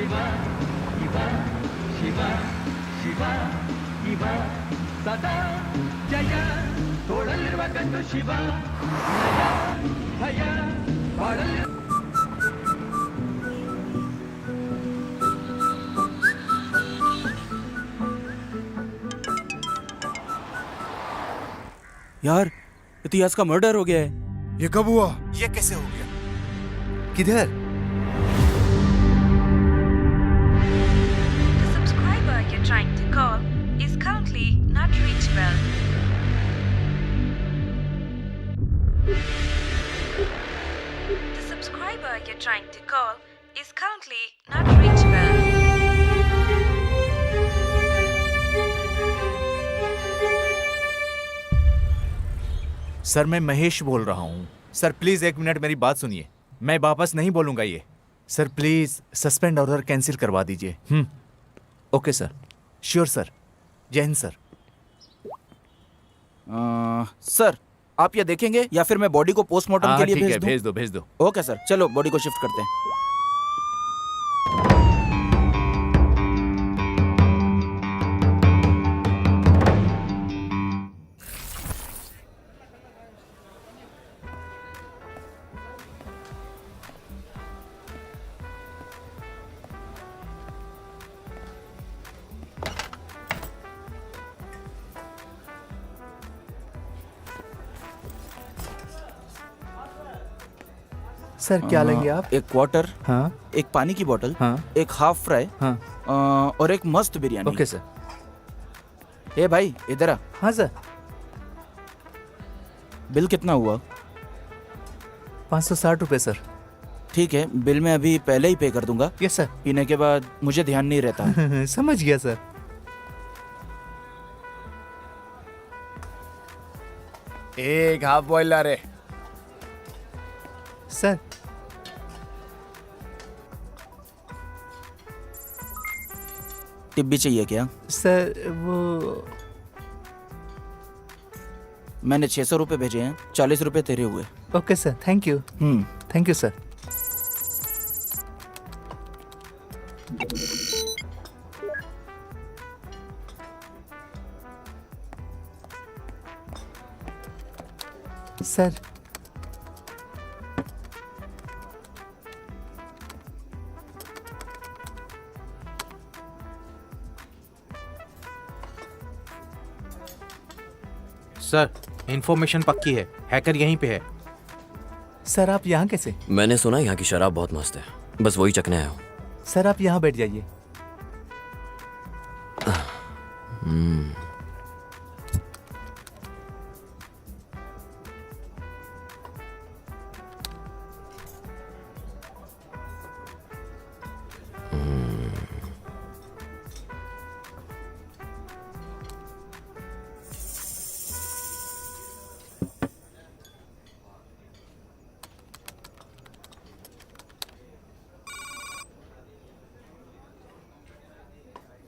ಇವ ಶಿವ ಶಿವ ಇವ ಸದಾ ಜಯ ತೋಳಲ್ಲಿರುವ ಗಂಡು ಶಿವ ಭಯ ಭಯ ಬಾಳಲ್ಲಿ यार इतिहास का मर्डर हो गया है। ये कब हुआ? ये कैसे हो गया? किधर? The subscriber you're trying to call is currently not reachable. The subscriber you're trying to call is currently not reachable. Sir मैं महेश बोल रहा हूँ। सर प्लीज 1 मिनट मेरी बात सुनिए। मैं वापस नहीं बोलूंगा ये। Sir please suspend order cancel करवा दीजिए। Okay sir. Sure sir. जय हिंद सर। सर आप ये देखेंगे या फिर मैं बॉडी को पोस्टमार्टम के लिए ठीक है, भेज दूं? भेज दो। ओके सर, चलो बॉडी को शिफ्ट करते हैं। सर क्या लेंगे आप? एक क्वार्टर, हाँ एक पानी की बोतल, हाँ एक हाफ फ्राई हाँ। और एक मस्त बिरयानी। Okay sir. ए भाई इधर आ। हाँ सर। बिल कितना हुआ? 560 रुपये सर। ठीक है, बिल मैं अभी पहले ही पे कर दूंगा। Yes sir. पीने के बाद मुझे ध्यान नहीं रहता। समझ गया सर। एक हाफ बॉयल ला रे। सर टिप भी चाहिए क्या? सर वो मैंने 600 रुपये भेजे हैं, 40 रुपये तेरे हुए। Okay sir, thank you. Thank you sir. Sir sir information पक्की है, हैकर यहीं पे है। सर आप यहाँ कैसे? मैंने सुना यहाँ की शराब बहुत मस्त है, बस वही चखने आया हूँ। सर आप यहाँ बैठ जाइए।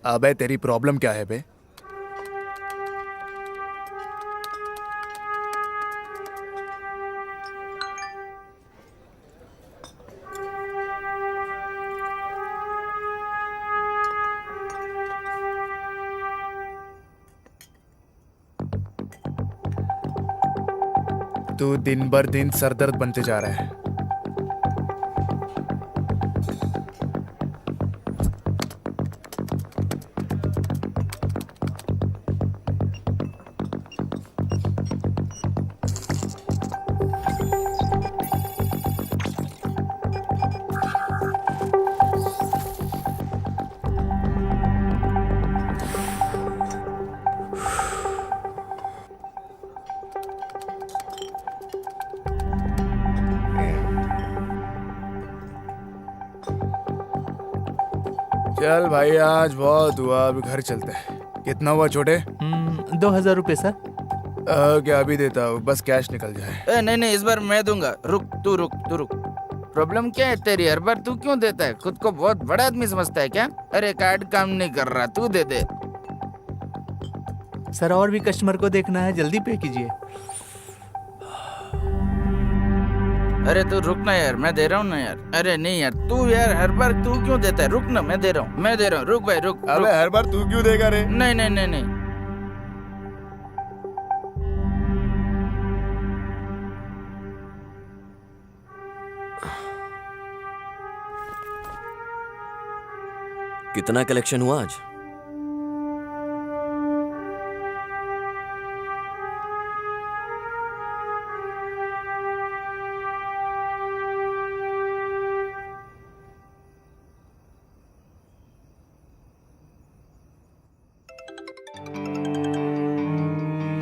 अबे तेरी प्रॉब्लम क्या है बे? तू दिन भर दिन सरदर्द बनते जा रहा है। चल भाई आज बहुत हुआ, अभी घर चलते हैं। कितना हुआ छोटे? 2000 रुपये सर। क्या अभी देता हूँ, बस कैश निकल जाए। नहीं नहीं, इस बार मैं दूंगा। रुक तू रुक। प्रॉब्लम क्या है तेरी? हर बार तू क्यों देता है? खुद को बहुत बड़ा आदमी समझता है क्या? अरे कार्ड काम नहीं कर रहा, तू दे दे। सर और भी कस्टमर को देखना है, जल्दी पे कीजिए। अरे तू रुक ना यार, मैं दे रहा हूँ ना यार। अरे नहीं यार, तू यार हर बार तू क्यों देता है? रुक ना, मैं दे रहा हूँ, रुक भाई रुक। अबे हर बार तू क्यों देगा रे? नहीं नहीं नहीं नहीं। कितना कलेक्शन हुआ आज?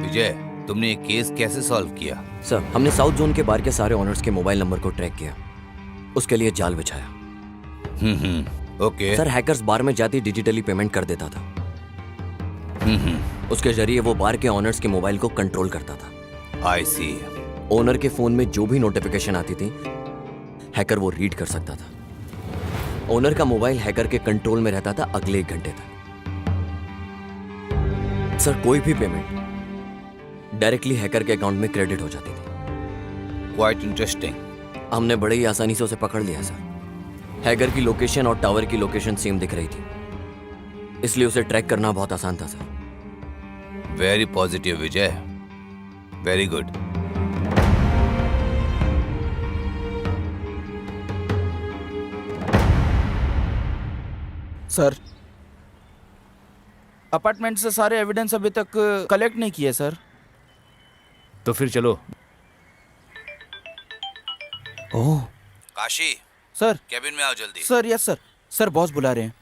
विजय, तुमने ये केस कैसे सॉल्व किया? सर, हमने साउथ जोन के बार के सारे ओनर्स के मोबाइल नंबर को ट्रैक किया, उसके लिए जाल बिछाया। ओके। सर, हैकर्स बार में जाती डिजिटली पेमेंट कर देता था। उसके जरिए वो बार के ओनर्स के मोबाइल को कंट्रोल करता था। आई सी। ओनर के फोन में जो भी नोटिफिकेशन आती थी, हैकर वो रीड कर सकता था। ओनर का मोबाइल हैकर के कंट्रोल में रहता था अगले 1 घंटे तक। सर, कोई भी पेमेंट डायरेक्टली हैकर के अकाउंट में क्रेडिट हो जाती थी। Quite interesting. हमने बड़े ही आसानी से उसे पकड़ लिया सर। हैकर की लोकेशन और टावर की लोकेशन सेम दिख रही थी, इसलिए उसे ट्रैक करना बहुत आसान था सर। वेरी पॉजिटिव विजय, वेरी गुड। सर, अपार्टमेंट से सारे एविडेंस अभी तक कलेक्ट नहीं किए सर। तो फिर चलो। ओह काशी, सर। कैबिन में आओ जल्दी। Sir yes sir. Sir boss बुला रहे हैं।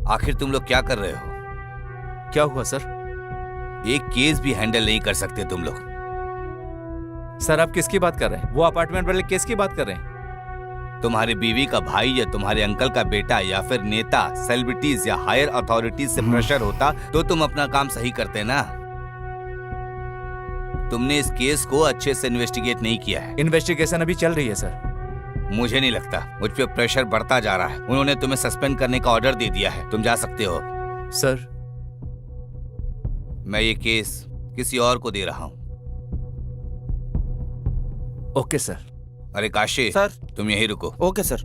आखिर तुम लोग क्या कर रहे हो? क्या हुआ सर? एक केस भी हैंडल नहीं कर सकते तुम लोग। सर, आप किसकी बात कर रहे हैं? वो अपार्टमेंट वाले केस की बात कर रहे हैं? तुम्हारी बीवी का भाई या तुम्हारे अंकल का बेटा या फिर नेता, सेलिब्रिटीज या हायर अथॉरिटीज से प्रेशर होता तो तुम अपना काम सही करते ना। तुमने इस केस को अच्छे से इन्वेस्टिगेट नहीं किया है। इन्वेस्टिगेशन अभी चल रही है सर। मुझे नहीं लगता, मुझ पे प्रेशर बढ़ता जा रहा है। उन्होंने तुम्हें सस्पेंड करने का ऑर्डर दे दिया है, तुम जा सकते हो। सर, मैं ये केस किसी और को दे रहा हूँ। Okay sir. अरे काशी सर। तुम यहीं रुको। Okay sir.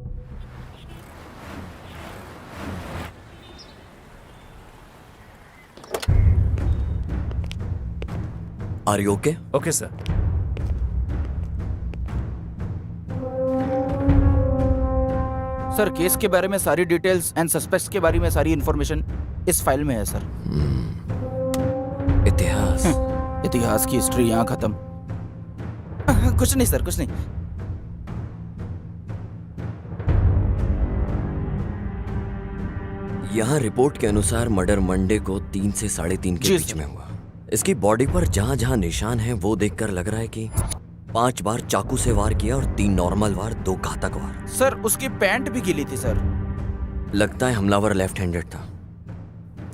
Are you okay? Okay sir. Sir, case के बारे में सारी डिटेल्स एंड सस्पेक्ट्स के बारे में सारी इंफॉर्मेशन इस फाइल में है सर। इतिहास। इतिहास की हिस्ट्री यहाँ खत्म। कुछ नहीं सर, कुछ नहीं। यहाँ रिपोर्ट के अनुसार मर्डर मंडे को 3 से 3:30 के जी बीच सर। में हुआ। इसकी बॉडी पर जहाँ जहाँ निशान हैं वो देखकर लग रहा है कि 5 बार चाकू से वार किया और 3 नॉर्मल वार, 2 घातक वार। सर, उसकी पैंट भी गिली थी सर। लगता है हमलावर लेफ्ट हैंडेड था।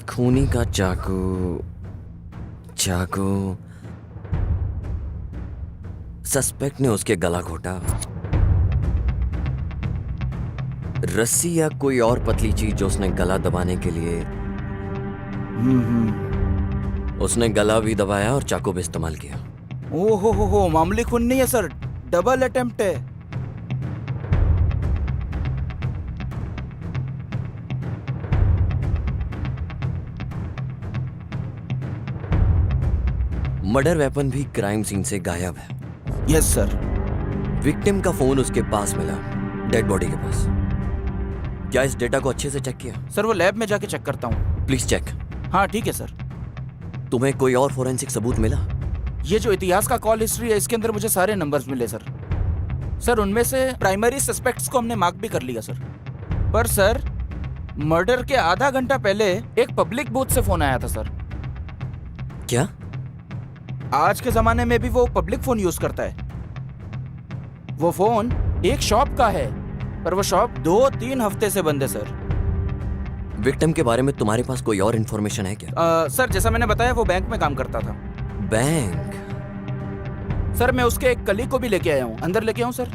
खूनी का चाकू सस्पेक्ट ने उसके गला घोटा। रस्सी या कोई और पतली चीज जो उसने गला दबाने के लिए, उसने गला भी दबाया और चाकू भी इस्तेमाल किया। ओहो, मामूली खून नहीं है सर, डबल अटेम्प्ट है। मर्डर वेपन भी क्राइम सीन से गायब है। Yes sir. विक्टिम का फोन उसके पास मिला, डेड बॉडी के पास। क्या इस डेटा को अच्छे से चेक किया? सर, वो लैब में जाके चेक करता हूँ। Please check. हाँ ठीक है सर। तुम्हें कोई और फोरेंसिक सबूत मिला? ये जो इतिहास का कॉल हिस्ट्री है, इसके अंदर मुझे सारे नंबर्स मिले सर। सर, उनमें से प्राइमरी सस्पेक्ट्स को हमने मार्क भी कर लिया सर। पर सर, मर्डर के आधा घंटा पहले एक पब्लिक बूथ से फोन आया था सर। क्या? आज के जमाने में भी वो पब्लिक फोन यूज करता है। वो फोन एक शॉप का है, पर वो शॉप 2-3 हफ्ते से बंद है सर। विक्टिम के बारे में तुम्हारे पास कोई और इन्फॉर्मेशन है क्या? सर, जैसा मैंने बताया, वो बैंक में काम करता था। बैंक? सर, मैं उसके एक कलीग को भी लेके आया हूँ। अंदर लेके आऊँ सर?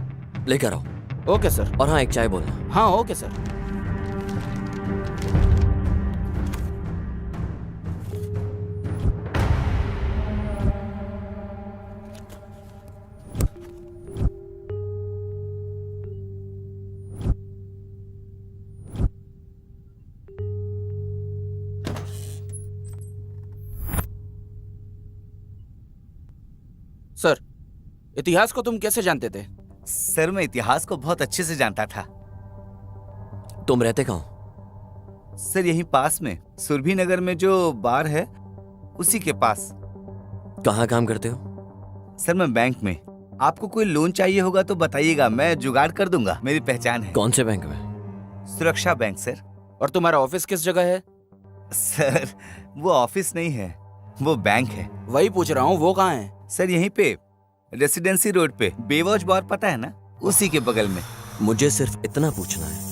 लेकर आओ। Okay sir. और हाँ, एक चाय बोलना। हाँ ओके सर। सर, इतिहास को तुम कैसे जानते थे? सर मैं इतिहास को बहुत अच्छे से जानता था। तुम रहते कहाँ हो? सर यहीं पास में सुरभि नगर में जो बार है उसी के पास। कहाँ काम करते हो? सर मैं बैंक में। आपको कोई लोन चाहिए होगा तो बताइएगा, मैं जुगाड़ कर दूंगा, मेरी पहचान है। कौन से बैंक में? सुरक्षा बैंक सर। और तुम्हारा ऑफिस किस जगह है? सर वो ऑफिस नहीं है, वो बैंक है। वही पूछ रहा हूँ, वो कहाँ है? सर यहीं पे रेसिडेंसी रोड पे, बेवॉच बार पता है ना, उसी के बगल में। मुझे सिर्फ इतना पूछना है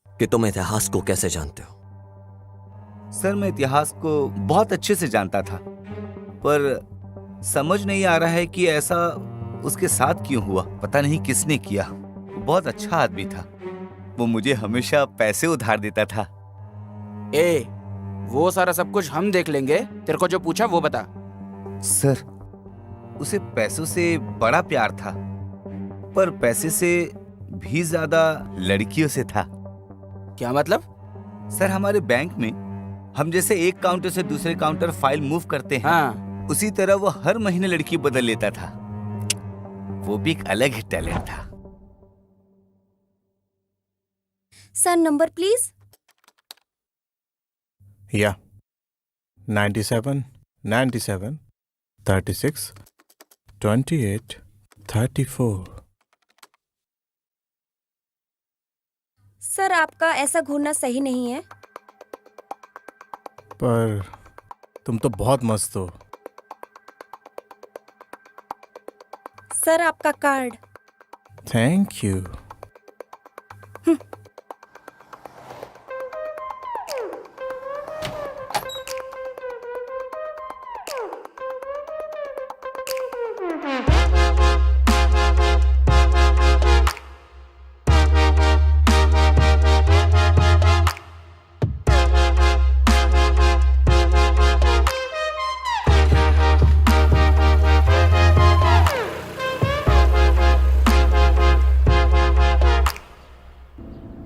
कि तुम इतिहास को कैसे जानते हो? सर मैं इतिहास को बहुत अच्छे से जानता था, पर समझ नहीं आ रहा है कि ऐसा उसके साथ क्यों हुआ। पता नहीं किसने किया। वो बहुत अच्छा आदमी था, वो मुझे हमेशा पैसे उधार देता था। ए, वो सारा सब कुछ हम देख लेंगे, तेरे को जो पूछा वो बता। सर उसे पैसों से बड़ा प्यार था, पर पैसे से भी ज्यादा लड़कियों से था। क्या मतलब? सर हमारे बैंक में हम जैसे एक काउंटर से दूसरे काउंटर फाइल मूव करते हैं, हाँ, उसी तरह वो हर महीने लड़की बदल लेता था। वो भी एक अलग ही टैलेंट था। Sir number please. या 97 97 36 28 34। सर आपका ऐसा घूरना सही नहीं है। पर तुम तो बहुत मस्त हो। सर आपका कार्ड। Thank you.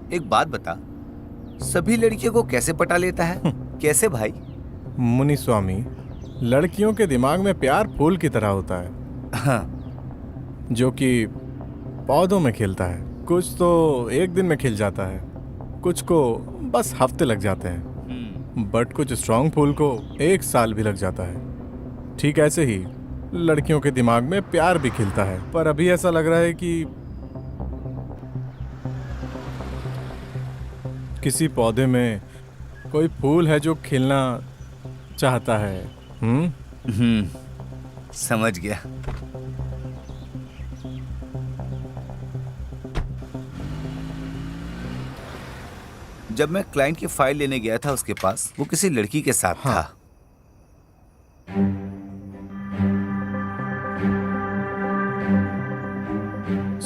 एक बात बता, सभी लड़कियों को कैसे पटा लेता है? कैसे भाई? मुनि स्वामी, लड़कियों के दिमाग में प्यार फूल की तरह होता है। हाँ। जो कि पौधों में खिलता है। कुछ तो एक दिन में खिल जाता है, कुछ को बस हफ्ते लग जाते हैं, बट कुछ स्ट्रांग फूल को 1 साल भी लग जाता है। ठीक ऐसे ही लड़कियों के दिमाग में प्यार भी खिलता है, पर अभी ऐसा लग रहा है कि किसी पौधे में कोई फूल है जो खिलना चाहता है। समझ गया। जब मैं क्लाइंट की फाइल लेने गया था उसके पास, वो किसी लड़की के साथ था।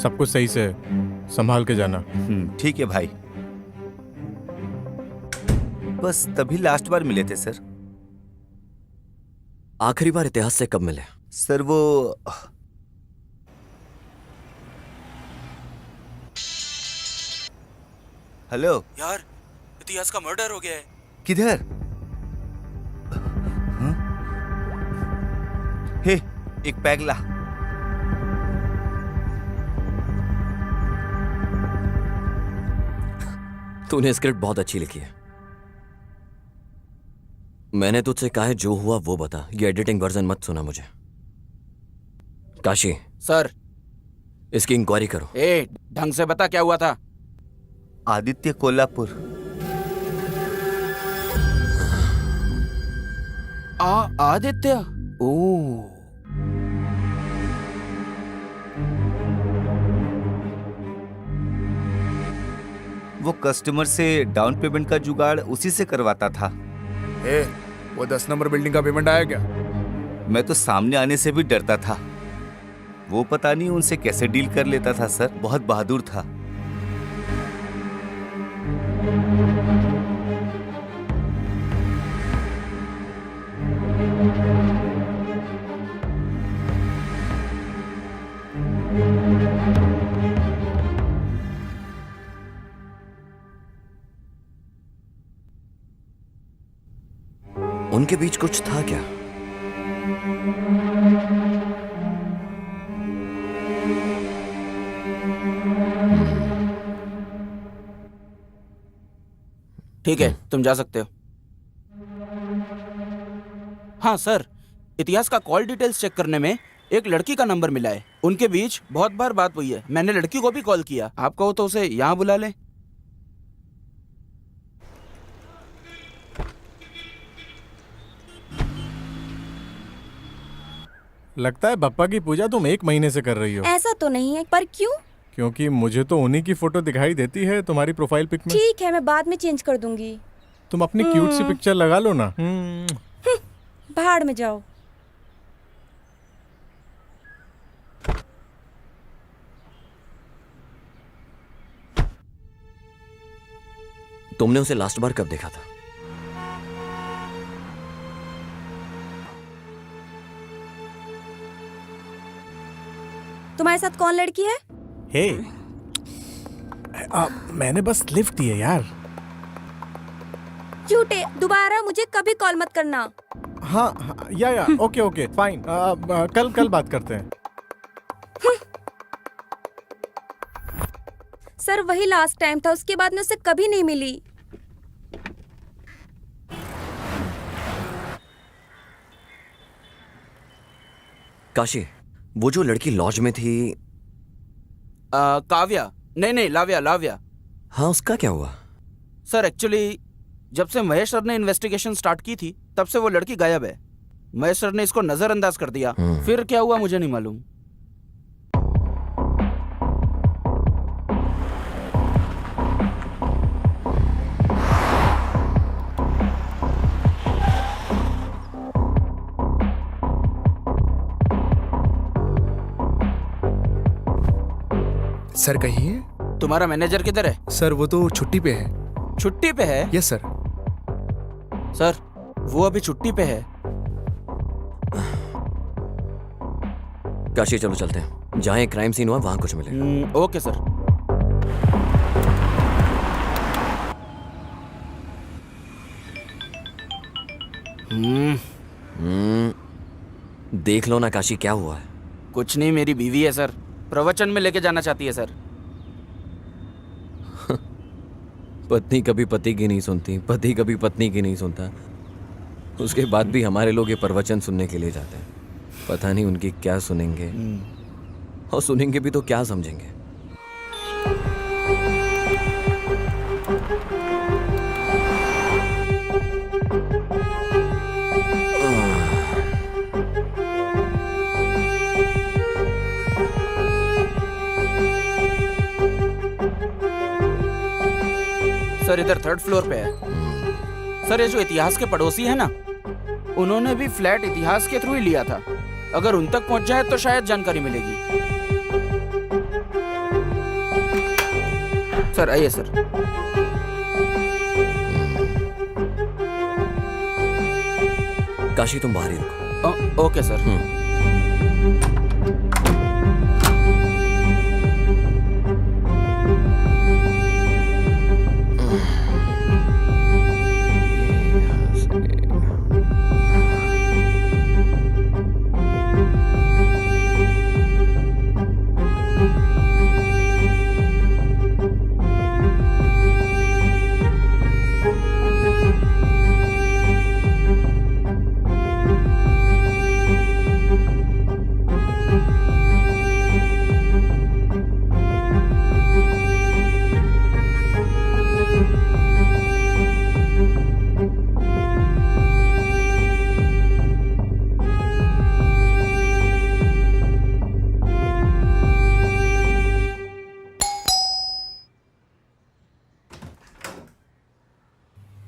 सब कुछ सही से संभाल के जाना। ठीक है भाई। बस तभी लास्ट बार मिले थे सर। आखिरी बार इतिहास से कब मिले? सर वो हेलो यार, इतिहास का मर्डर हो गया है। किधर? हे, एक पैग ला। तूने स्क्रिप्ट बहुत अच्छी लिखी है। मैंने तुझसे कहा है जो हुआ वो बता, ये एडिटिंग वर्जन मत सुना मुझे। काशी सर, इसकी इंक्वायरी करो। ए, ढंग से बता क्या हुआ था। आदित्य कोल्हापुर। आदित्य? ओ, वो कस्टमर से डाउन पेमेंट का जुगाड़ उसी से करवाता था। वो 10 नंबर बिल्डिंग का पेमेंट आया क्या? मैं तो सामने आने से भी डरता था। वो पता नहीं उनसे कैसे डील कर लेता था सर, बहुत बहादुर था। उनके बीच कुछ था क्या? ठीक है, तुम जा सकते हो। हाँ सर, इतिहास का कॉल डिटेल्स चेक करने में एक लड़की का नंबर मिला है। उनके बीच बहुत बार बात हुई है। मैंने लड़की को भी कॉल किया। आप कहो तो उसे यहाँ बुला ले। लगता है बप्पा की पूजा तुम 1 महीने से कर रही हो। ऐसा तो नहीं है, पर क्यों? क्योंकि मुझे तो उन्हीं की फोटो दिखाई देती है तुम्हारी प्रोफाइल पिक में। ठीक है, मैं बाद में चेंज कर दूंगी। तुम अपनी क्यूट सी पिक्चर लगा लो ना। भाड़ में जाओ। तुमने उसे लास्ट बार कब देखा था? तुम्हारे साथ कौन लड़की है? हे, मैंने बस लिफ्ट दी है यार। झूठे, दोबारा मुझे कभी कॉल मत करना। हाँ, या ओके ओके फाइन। कल बात करते हैं। सर, वही लास्ट टाइम था, उसके बाद मैं उससे कभी नहीं मिली। काशी, वो जो लड़की लॉज में थी, काव्या, नहीं लाव्या। हाँ, उसका क्या हुआ? सर एक्चुअली जब से महेश सर ने इन्वेस्टिगेशन स्टार्ट की थी तब से वो लड़की गायब है। महेश सर ने इसको नजरअंदाज कर दिया। फिर क्या हुआ मुझे नहीं मालूम। सर कहिए। तुम्हारा मैनेजर किधर है? सर वो तो छुट्टी पे है। छुट्टी पे है? Yes sir. सर वो अभी छुट्टी पे है। काशी, चलो चलते हैं। जहाँ क्राइम सीन हुआ वहां कुछ मिले। Okay sir. देख लो ना काशी, क्या हुआ है? कुछ नहीं, मेरी बीवी है सर, प्रवचन में लेके जाना चाहती है सर। पत्नी कभी पति की नहीं सुनती, पति कभी पत्नी की नहीं सुनता। उसके बाद भी हमारे लोग ये प्रवचन सुनने के लिए जाते हैं। पता नहीं उनकी क्या सुनेंगे, और सुनेंगे भी तो क्या समझेंगे। सर इधर 3rd फ्लोर पे है। सर ये जो इतिहास के पड़ोसी है ना, उन्होंने भी फ्लैट इतिहास के थ्रू ही लिया था। अगर उन तक पहुंच जाए तो शायद जानकारी मिलेगी। सर आइए सर। काशी, तुम बाहर ही रुको। Okay sir.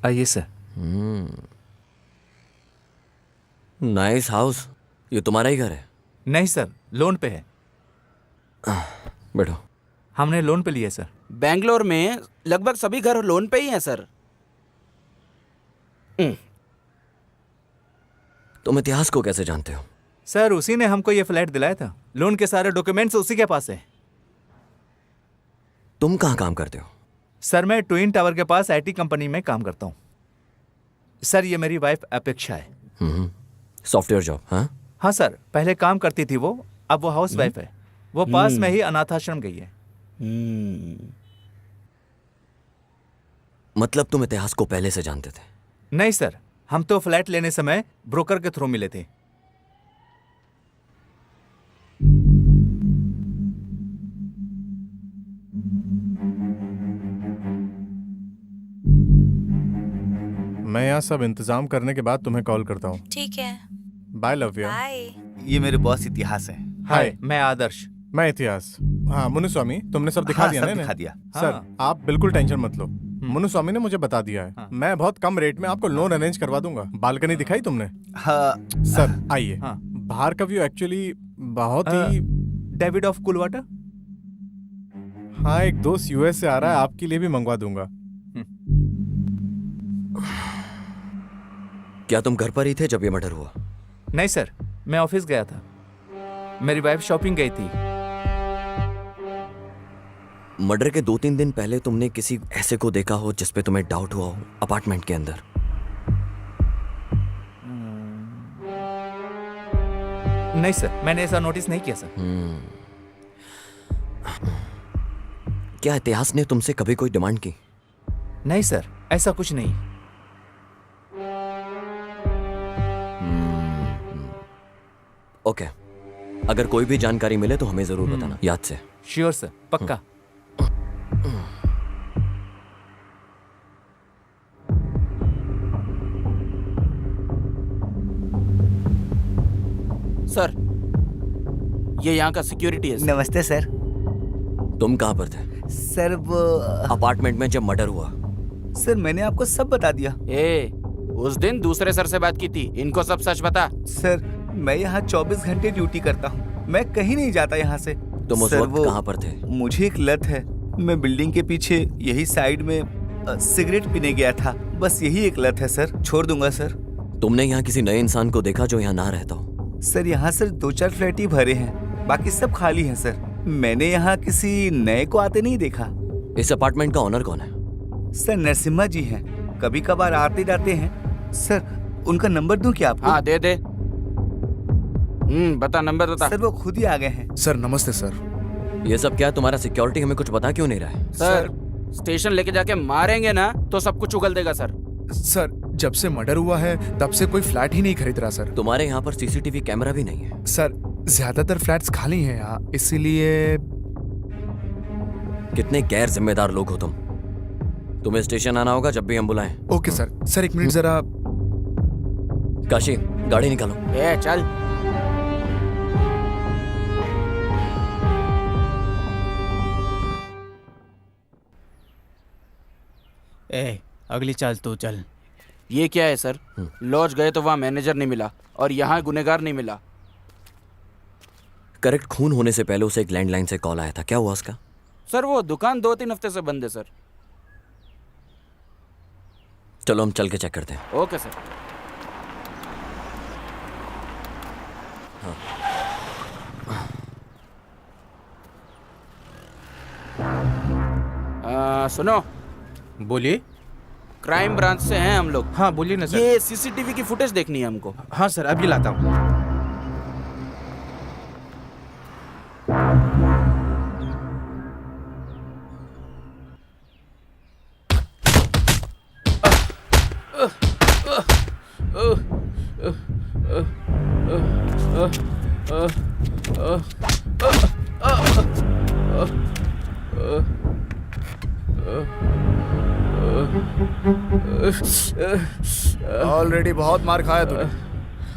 आइए सर। Nice house. ये तुम्हारा ही घर है? नहीं सर, लोन पे है। बैठो। हमने लोन पे लिया सर। बैंगलोर में लगभग सभी घर लोन पे ही हैं सर। तुम इतिहास को कैसे जानते हो? सर उसी ने हमको ये फ्लैट दिलाया था। लोन के सारे डॉक्यूमेंट्स उसी के पास है। तुम कहाँ काम करते हो? सर मैं ट्विन टावर के पास आईटी कंपनी में काम करता हूँ। सर ये मेरी वाइफ अपेक्षा है। Software job? हाँ हाँ सर, पहले काम करती थी वो, अब वो हाउस वाइफ है। वो पास में ही अनाथ आश्रम गई है। मतलब तुम इतिहास को पहले से जानते थे? नहीं सर, हम तो फ्लैट लेने समय ब्रोकर के थ्रू मिले थे। मैं यहाँ सब इंतजाम करने के बाद तुम्हें कॉल करता हूँ। ठीक है, बाय लव्या। बाय। ये मेरे बॉस इतिहास है। हाय, मैं आदर्श। मैं इतिहास। हाँ मुनुस्वामी, तुमने सब दिखा हाँ, दिया सब ना इन्हें? दिखा दिया। सर हाँ। आप बिल्कुल टेंशन मत लो। मुनुस्वामी ने मुझे बता दिया है। मैं बहुत कम रेट में आपको लोन अरेंज करवा दूंगा। बालकनी दिखाई तुमने? हाँ सर आइए। हाँ। बाहर का व्यू एक्चुअली बहुत ही डेविड ऑफ कुलवाटा। हाँ, एक दोस्त यूएस से आ रहा है, आपके लिए भी मंगवा दूंगा। क्या तुम घर पर ही थे जब ये मर्डर हुआ? नहीं सर, मैं ऑफिस गया था। मेरी वाइफ शॉपिंग गई थी। मर्डर के 2-3 दिन पहले तुमने किसी ऐसे को देखा हो जिस पे तुम्हें डाउट हुआ हो अपार्टमेंट के अंदर? नहीं सर, मैंने ऐसा नोटिस नहीं किया सर। क्या इतिहास ने तुमसे कभी कोई डिमांड की? नहीं सर, ऐसा कुछ नहीं। ओके, अगर कोई भी जानकारी मिले तो हमें जरूर बताना, याद से। श्योर सर, पक्का। सर ये यहाँ का सिक्योरिटी है सर। नमस्ते सर। तुम कहाँ पर थे सर वो अपार्टमेंट में जब मर्डर हुआ? सर मैंने आपको सब बता दिया। उस दिन दूसरे सर से बात की थी, इनको सब सच बता। सर मैं यहाँ 24 घंटे ड्यूटी करता हूँ, मैं कहीं नहीं जाता यहाँ से। तुम उस सर, वक्त वो कहाँ पर थे? मुझे एक लत है, मैं बिल्डिंग के पीछे यही साइड में सिगरेट पीने गया था, बस यही एक लत है सर। छोड़ दूंगा सर। तुमने यहाँ किसी नए इंसान को देखा जो यहाँ ना रहता हो? सर यहाँ सर 2-4 फ्लैट ही भरे हैं, बाकी सब खाली हैं सर। मैंने यहाँ किसी नए को आते नहीं देखा। इस अपार्टमेंट का ओनर कौन है? सर नरसिम्हा जी हैं, कभी कभार आते जाते हैं। सर उनका नंबर दूं क्या आपको? हाँ दे दे। बता, नंबर बता। सर वो खुद ही आ गए हैं। सर नमस्ते सर। ये सब क्या, तुम्हारा सिक्योरिटी हमें कुछ बता क्यों नहीं रहा है? सर स्टेशन लेके जाके मारेंगे ना तो सब कुछ उगल देगा सर। सर जब से मर्डर हुआ है तब से कोई फ्लैट ही नहीं खरीद रहा सर। तुम्हारे यहाँ पर सीसीटीवी कैमरा भी नहीं है? सर ज्यादातर फ्लैट्स खाली हैं यहाँ, इसीलिए। कितने गैर जिम्मेदार लोग हो तुम। तुम्हें स्टेशन आना होगा जब भी हम बुलाएं। Okay sir. सर एक मिनट जरा। काशी, गाड़ी निकालो। चल। अगली चाल तू चल। ये क्या है सर? लॉज गए तो वहाँ मैनेजर नहीं मिला और यहाँ गुनेगार नहीं मिला। करेक्ट, खून होने से पहले उसे एक लैंडलाइन से कॉल आया था, क्या हुआ उसका? सर वो दुकान 2-3 हफ्ते से बंद है सर। चलो हम चल के चेक करते हैं। Okay sir. सुनो। बोलिए। क्राइम ब्रांच से हैं हम लोग। हाँ बोलिए ना सर। ये सीसीटीवी की फुटेज देखनी है हमको। हाँ सर, अभी लाता हूँ। ऑलरेडी बहुत मार खाया तूने।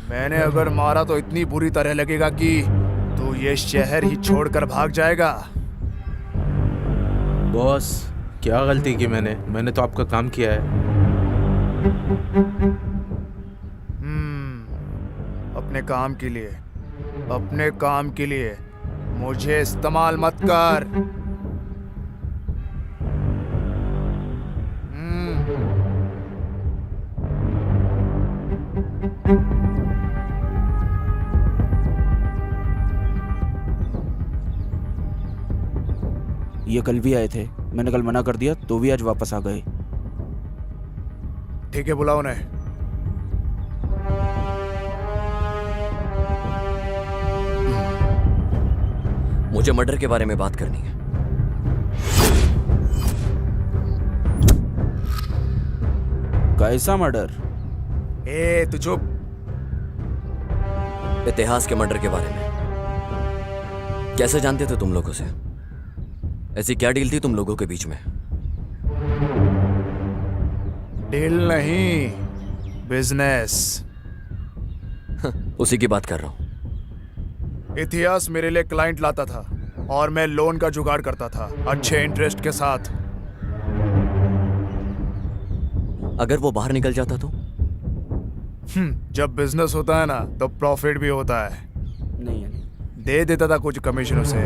मैंने अगर मारा तो इतनी बुरी तरह लगेगा कि तू ये शहर ही छोड़कर भाग जाएगा। बॉस, क्या गलती की मैंने तो आपका काम किया है। अपने काम के लिए मुझे इस्तेमाल मत कर। ये कल भी आए थे, मैंने कल मना कर दिया तो भी आज वापस आ गए। ठीक है बुलाओ उन्हें। मुझे मर्डर के बारे में बात करनी है। कैसा मर्डर? ए तू चुप। इतिहास के मर्डर के बारे में। कैसे जानते थे तुम लोगों से? ऐसी क्या डील थी तुम लोगों के बीच में? डील नहीं, बिजनेस। उसी की बात कर रहा हूं। इतिहास मेरे लिए क्लाइंट लाता था और मैं लोन का जुगाड़ करता था, अच्छे इंटरेस्ट के साथ। अगर वो बाहर निकल जाता तो? जब बिजनेस होता है ना तो प्रॉफिट भी होता है। नहीं दे देता था कुछ कमीशन उसे।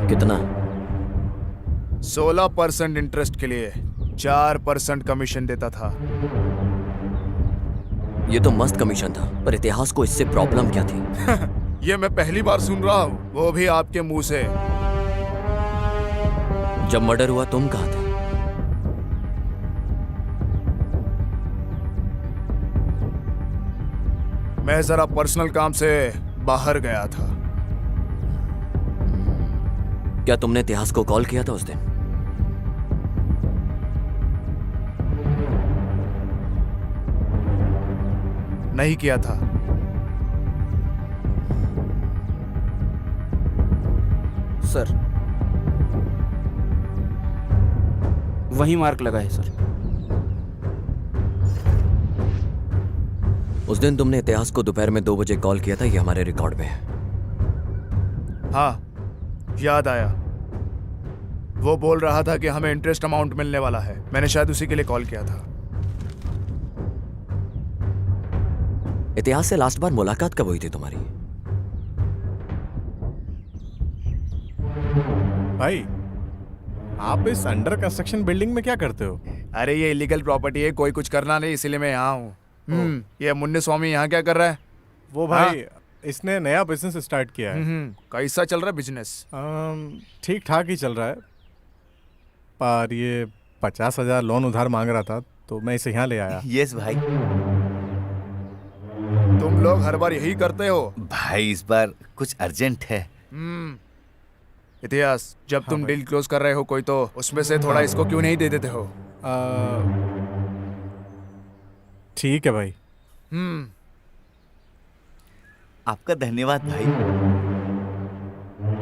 कितना? 16% इंटरेस्ट के लिए 4% कमीशन देता था। ये तो मस्त कमीशन था, पर इतिहास को इससे प्रॉब्लम क्या थी? ये मैं पहली बार सुन रहा हूँ, वो भी आपके मुंह से। जब मर्डर हुआ तुम कहाँ थे? मैं जरा पर्सनल काम से बाहर गया था। क्या तुमने इतिहास को कॉल किया था उस दिन? नहीं किया था। सर, वही मार्क लगा है सर। उस दिन तुमने इतिहास को दोपहर में 2 बजे कॉल किया था, ये हमारे रिकॉर्ड में है। हाँ, याद आया। वो बोल रहा था कि हमें इंटरेस्ट अमाउंट मिलने वाला है। मैंने शायद उसी के लिए कॉल किया था। इतिहास से लास्ट बार मुलाकात कब हुई थी तुम्हारी? भाई, आप इस अंडर कंस्ट्रक्शन बिल्डिंग में क्या करते हो? अरे ये इलीगल प्रॉपर्टी है, कोई कुछ करना नहीं, इसीलिए मैं यहाँ हूँ। ये मुन्ने स्वामी यहाँ क्या कर रहा है? वो भाई, इसने नया बिजनेस स्टार्ट किया है। कैसा चल रहा है बिजनेस? ठीक ठाक ही चल रहा है, पर ये 50,000 लोन उधार मांग रहा था, तो मैं इसे यहाँ ले आया। यस भाई। तुम लोग हर बार यही करते हो भाई, इस बार कुछ अर्जेंट है। इतिहास, जब तुम डील क्लोज कर रहे हो कोई, तो उसमें से थोड़ा इसको क्यों नहीं दे देते हो? ठीक है भाई। आपका धन्यवाद भाई।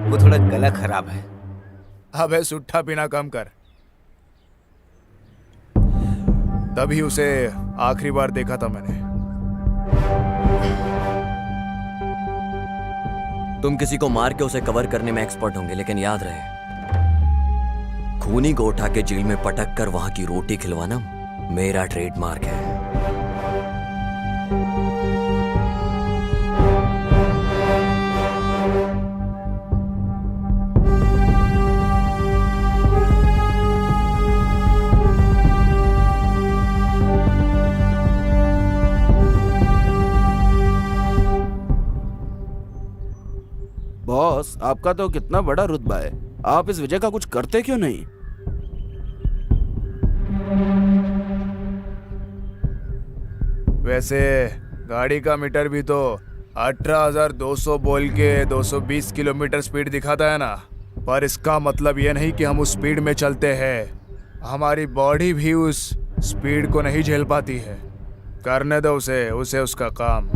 वो थोड़ा गला खराब है। अबे सुट्ठा पीना कम कर। तभी उसे आखिरी बार देखा था मैंने। तुम किसी को मार के उसे कवर करने में एक्सपर्ट होंगे, लेकिन याद रहे, खूनी को उठा के जेल में पटक कर वहां की रोटी खिलवाना मेरा ट्रेडमार्क है। बॉस, आपका तो कितना बड़ा रुतबा है, आप इस वजह का कुछ करते क्यों नहीं? वैसे गाड़ी का मीटर भी तो 18,200 बोल के 220 किलोमीटर स्पीड दिखाता है ना, पर इसका मतलब यह नहीं कि हम उस स्पीड में चलते हैं। हमारी बॉडी भी उस स्पीड को नहीं झेल पाती है। करने दो उसे उसका काम।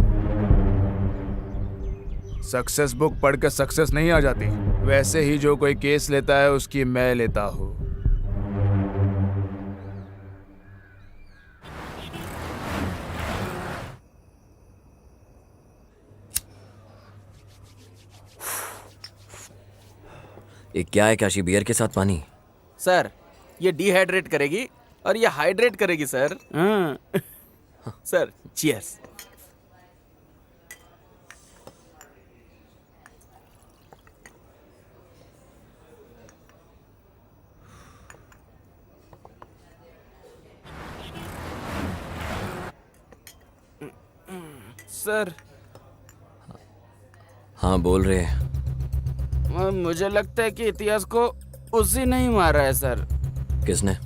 सक्सेस बुक पढ़ के सक्सेस नहीं आ जाती, वैसे ही जो कोई केस लेता है उसकी मैं लेता हूँ। ये क्या है काशी? बियर के साथ पानी? सर, ये डिहाइड्रेट करेगी और ये हाइड्रेट करेगी सर। Sir, cheers. सर। हाँ, बोल रहे हैं। मुझे लगता है कि इतिहास को उसी ने ही मारा है सर। किसने?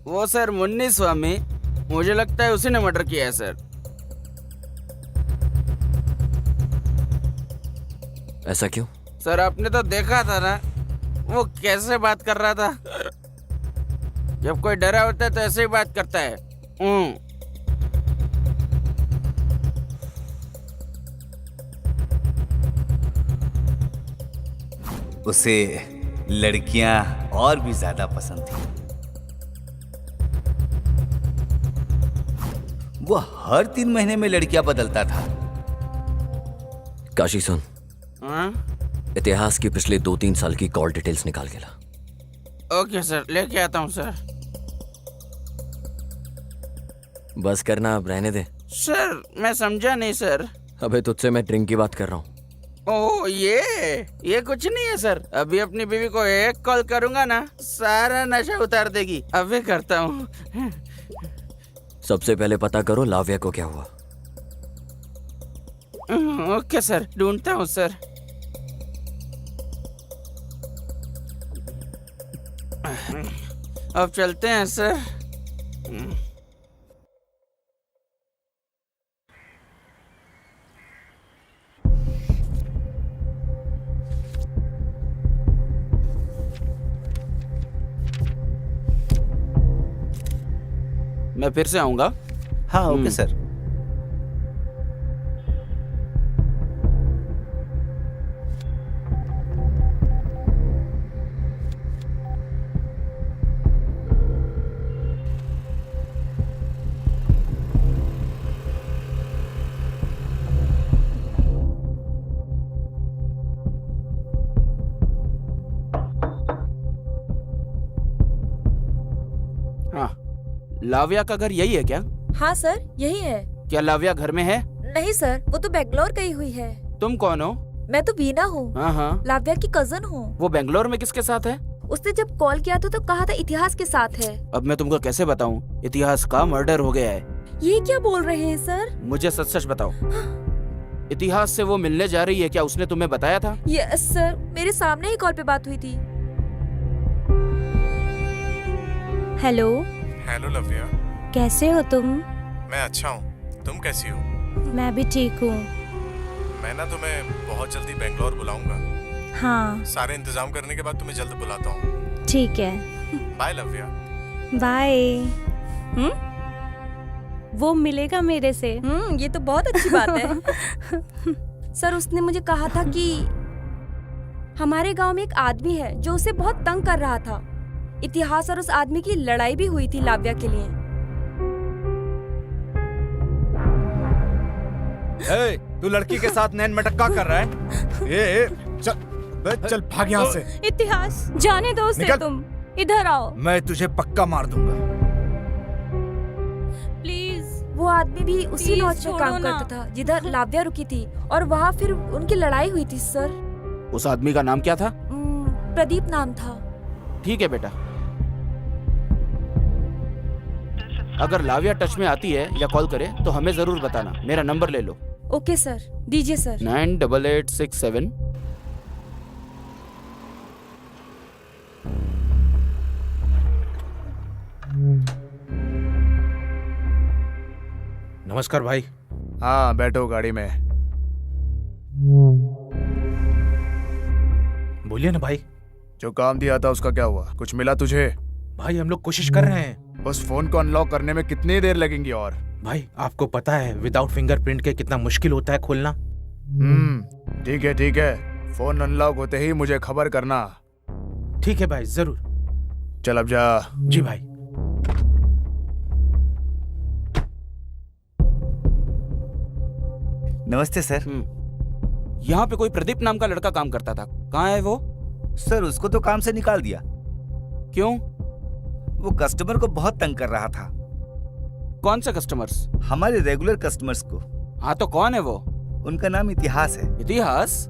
वो सर, मुन्नी स्वामी। मुझे लगता है उसी ने मर्डर किया है सर। ऐसा क्यों? सर आपने तो देखा था ना वो कैसे बात कर रहा था। जब कोई डरा होता है तो ऐसे ही बात करता है। उसे लड़कियां और भी ज्यादा पसंद थी। वो हर 3 महीने में लड़कियां बदलता था। काशी सुन, हाँ? इतिहास की पिछले 2-3 साल की कॉल डिटेल्स निकाल के ला। ओके सर, लेके आता हूँ सर। बस करना, अब रहने दे। सर मैं समझा नहीं सर। अबे तुझसे मैं ड्रिंक की बात कर रहा हूँ। ओह ये कुछ नहीं है सर। अभी अपनी बीवी को एक कॉल करूंगा ना, सारा नशा उतार देगी। अभी करता हूँ। सबसे पहले पता करो लाव्या को क्या हुआ। ओके सर, ढूंढता हूँ सर। अब चलते हैं सर। मैं फिर से आऊंगा। हाँ ओके सर। हाँ, लाव्या का घर यही है क्या? हाँ सर, यही है। क्या लाव्या घर में है? नहीं सर, वो तो बेंगलोर गई हुई है। तुम कौन हो? मैं तो बीना हूँ, हाँ हाँ। लाव्या की कजन हूँ। वो बेंगलोर में किसके साथ है? उसने जब कॉल किया था तो कहा था इतिहास के साथ है। अब मैं तुमको कैसे बताऊं? इतिहास का मर्डर हो गया है। ये क्या बोल रहे हैं सर? मुझे सच सच बताओ। इतिहास से वो मिलने जा रही है, क्या उसने तुम्हें बताया था? यस सर, मेरे सामने ही कॉल पे बात हुई थी। हेलो। हेलो लव्या, कैसे हो तुम? मैं अच्छा हूँ, तुम कैसी हो? मैं भी ठीक हूँ। मैं ना तुम्हें बहुत जल्दी बेंगलोर बुलाऊंगा। हाँ सारे इंतजाम करने के बाद तुम्हें जल्द बुलाता हूँ। ठीक है, बाय लव्या। बाय। वो मिलेगा मेरे से। ये तो बहुत अच्छी बात है। सर उसने मुझे कहा था कि हमारे गांव में एक आदमी है जो उसे बहुत तंग कर रहा था। इतिहास और उस आदमी की लड़ाई भी हुई थी लाव्या के लिए। तू लड़की के साथ नैन मटक्का कर रहा है? चल भाग यहाँ से। इतिहास जाने दो उसे, तुम इधर आओ। मैं तुझे पक्का मार दूंगा। प्लीज। वो आदमी भी उसी लॉज में काम करता था जिधर लाव्या रुकी थी, और वहाँ फिर उनकी लड़ाई हुई थी सर। उस आदमी का नाम क्या था? प्रदीप नाम था। ठीक है बेटा, अगर लाव्या टच में आती है या कॉल करे तो हमें जरूर बताना। मेरा नंबर ले लो। ओके सर, दीजिए सर। 98867। नमस्कार भाई। हाँ बैठो गाड़ी में। बोलिए ना भाई। जो काम दिया था उसका क्या हुआ? कुछ मिला तुझे? भाई हम लोग कोशिश कर रहे हैं। उस फोन को अनलॉक करने में कितनी देर लगेंगी? और भाई आपको पता है विदाउट फिंगरप्रिंट के कितना मुश्किल होता है खोलना। ठीक है ठीक है, फोन अनलॉक होते ही मुझे खबर करना। ठीक है भाई, जरूर। चल अब जा। जी भाई। नमस्ते सर। यहाँ पे कोई प्रदीप नाम का लड़का काम करता था, कहाँ है वो? सर उसको तो काम से निकाल दिया। क्यों? वो कस्टमर को बहुत तंग कर रहा था। कौन से कस्टमर्स? हमारे रेगुलर कस्टमर्स को। हाँ तो कौन है वो? उनका नाम इतिहास है। इतिहास?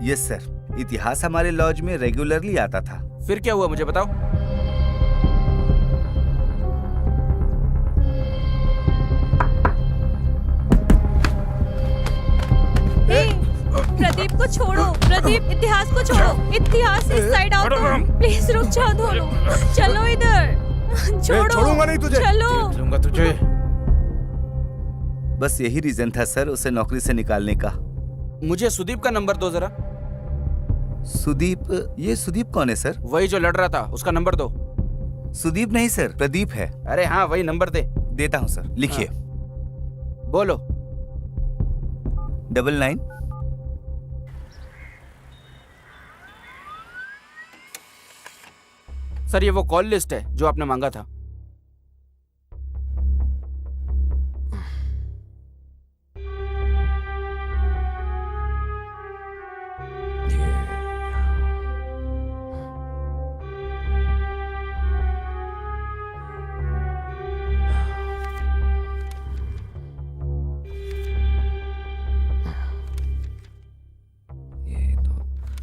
यस सर, इतिहास हमारे लॉज में रेगुलरली आता था। फिर क्या हुआ मुझे बताओ। प्रदीप को छोड़ो, प्रदीप इतिहास को छोड़ो। इतिहास इस साइड आओ तुम। प्लीज रुक जाओ दोनों। चलो इधर। छोड़ूंगा नहीं तुझे। चलो। देख लूंगा तुझे। बस यही रीजन था सर उसे नौकरी से निकालने का। मुझे सुदीप का नंबर दो जरा। सुदीप, ये सुदीप कौन है सर? वही जो लड़ रहा था, उसका नंबर दो। सुदीप नहीं सर, प्रदीप है। अरे हाँ, वही नंबर दे। देता हूँ सर, लिखिए। बोलो। 99। सर ये वो कॉल लिस्ट है जो आपने मांगा था।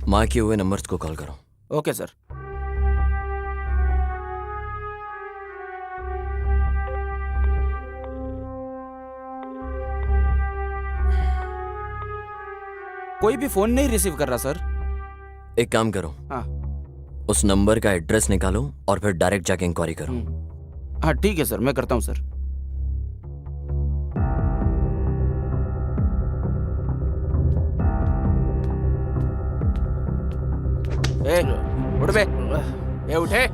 माँ किए हुए नंबर्स को कॉल करो। Okay sir. कोई भी फोन नहीं रिसीव कर रहा सर। एक काम करो, हाँ उस नंबर का एड्रेस निकालो और फिर डायरेक्ट जाके इंक्वायरी करो। हाँ ठीक है सर, मैं करता हूँ सर। उठ बे, ये उठे।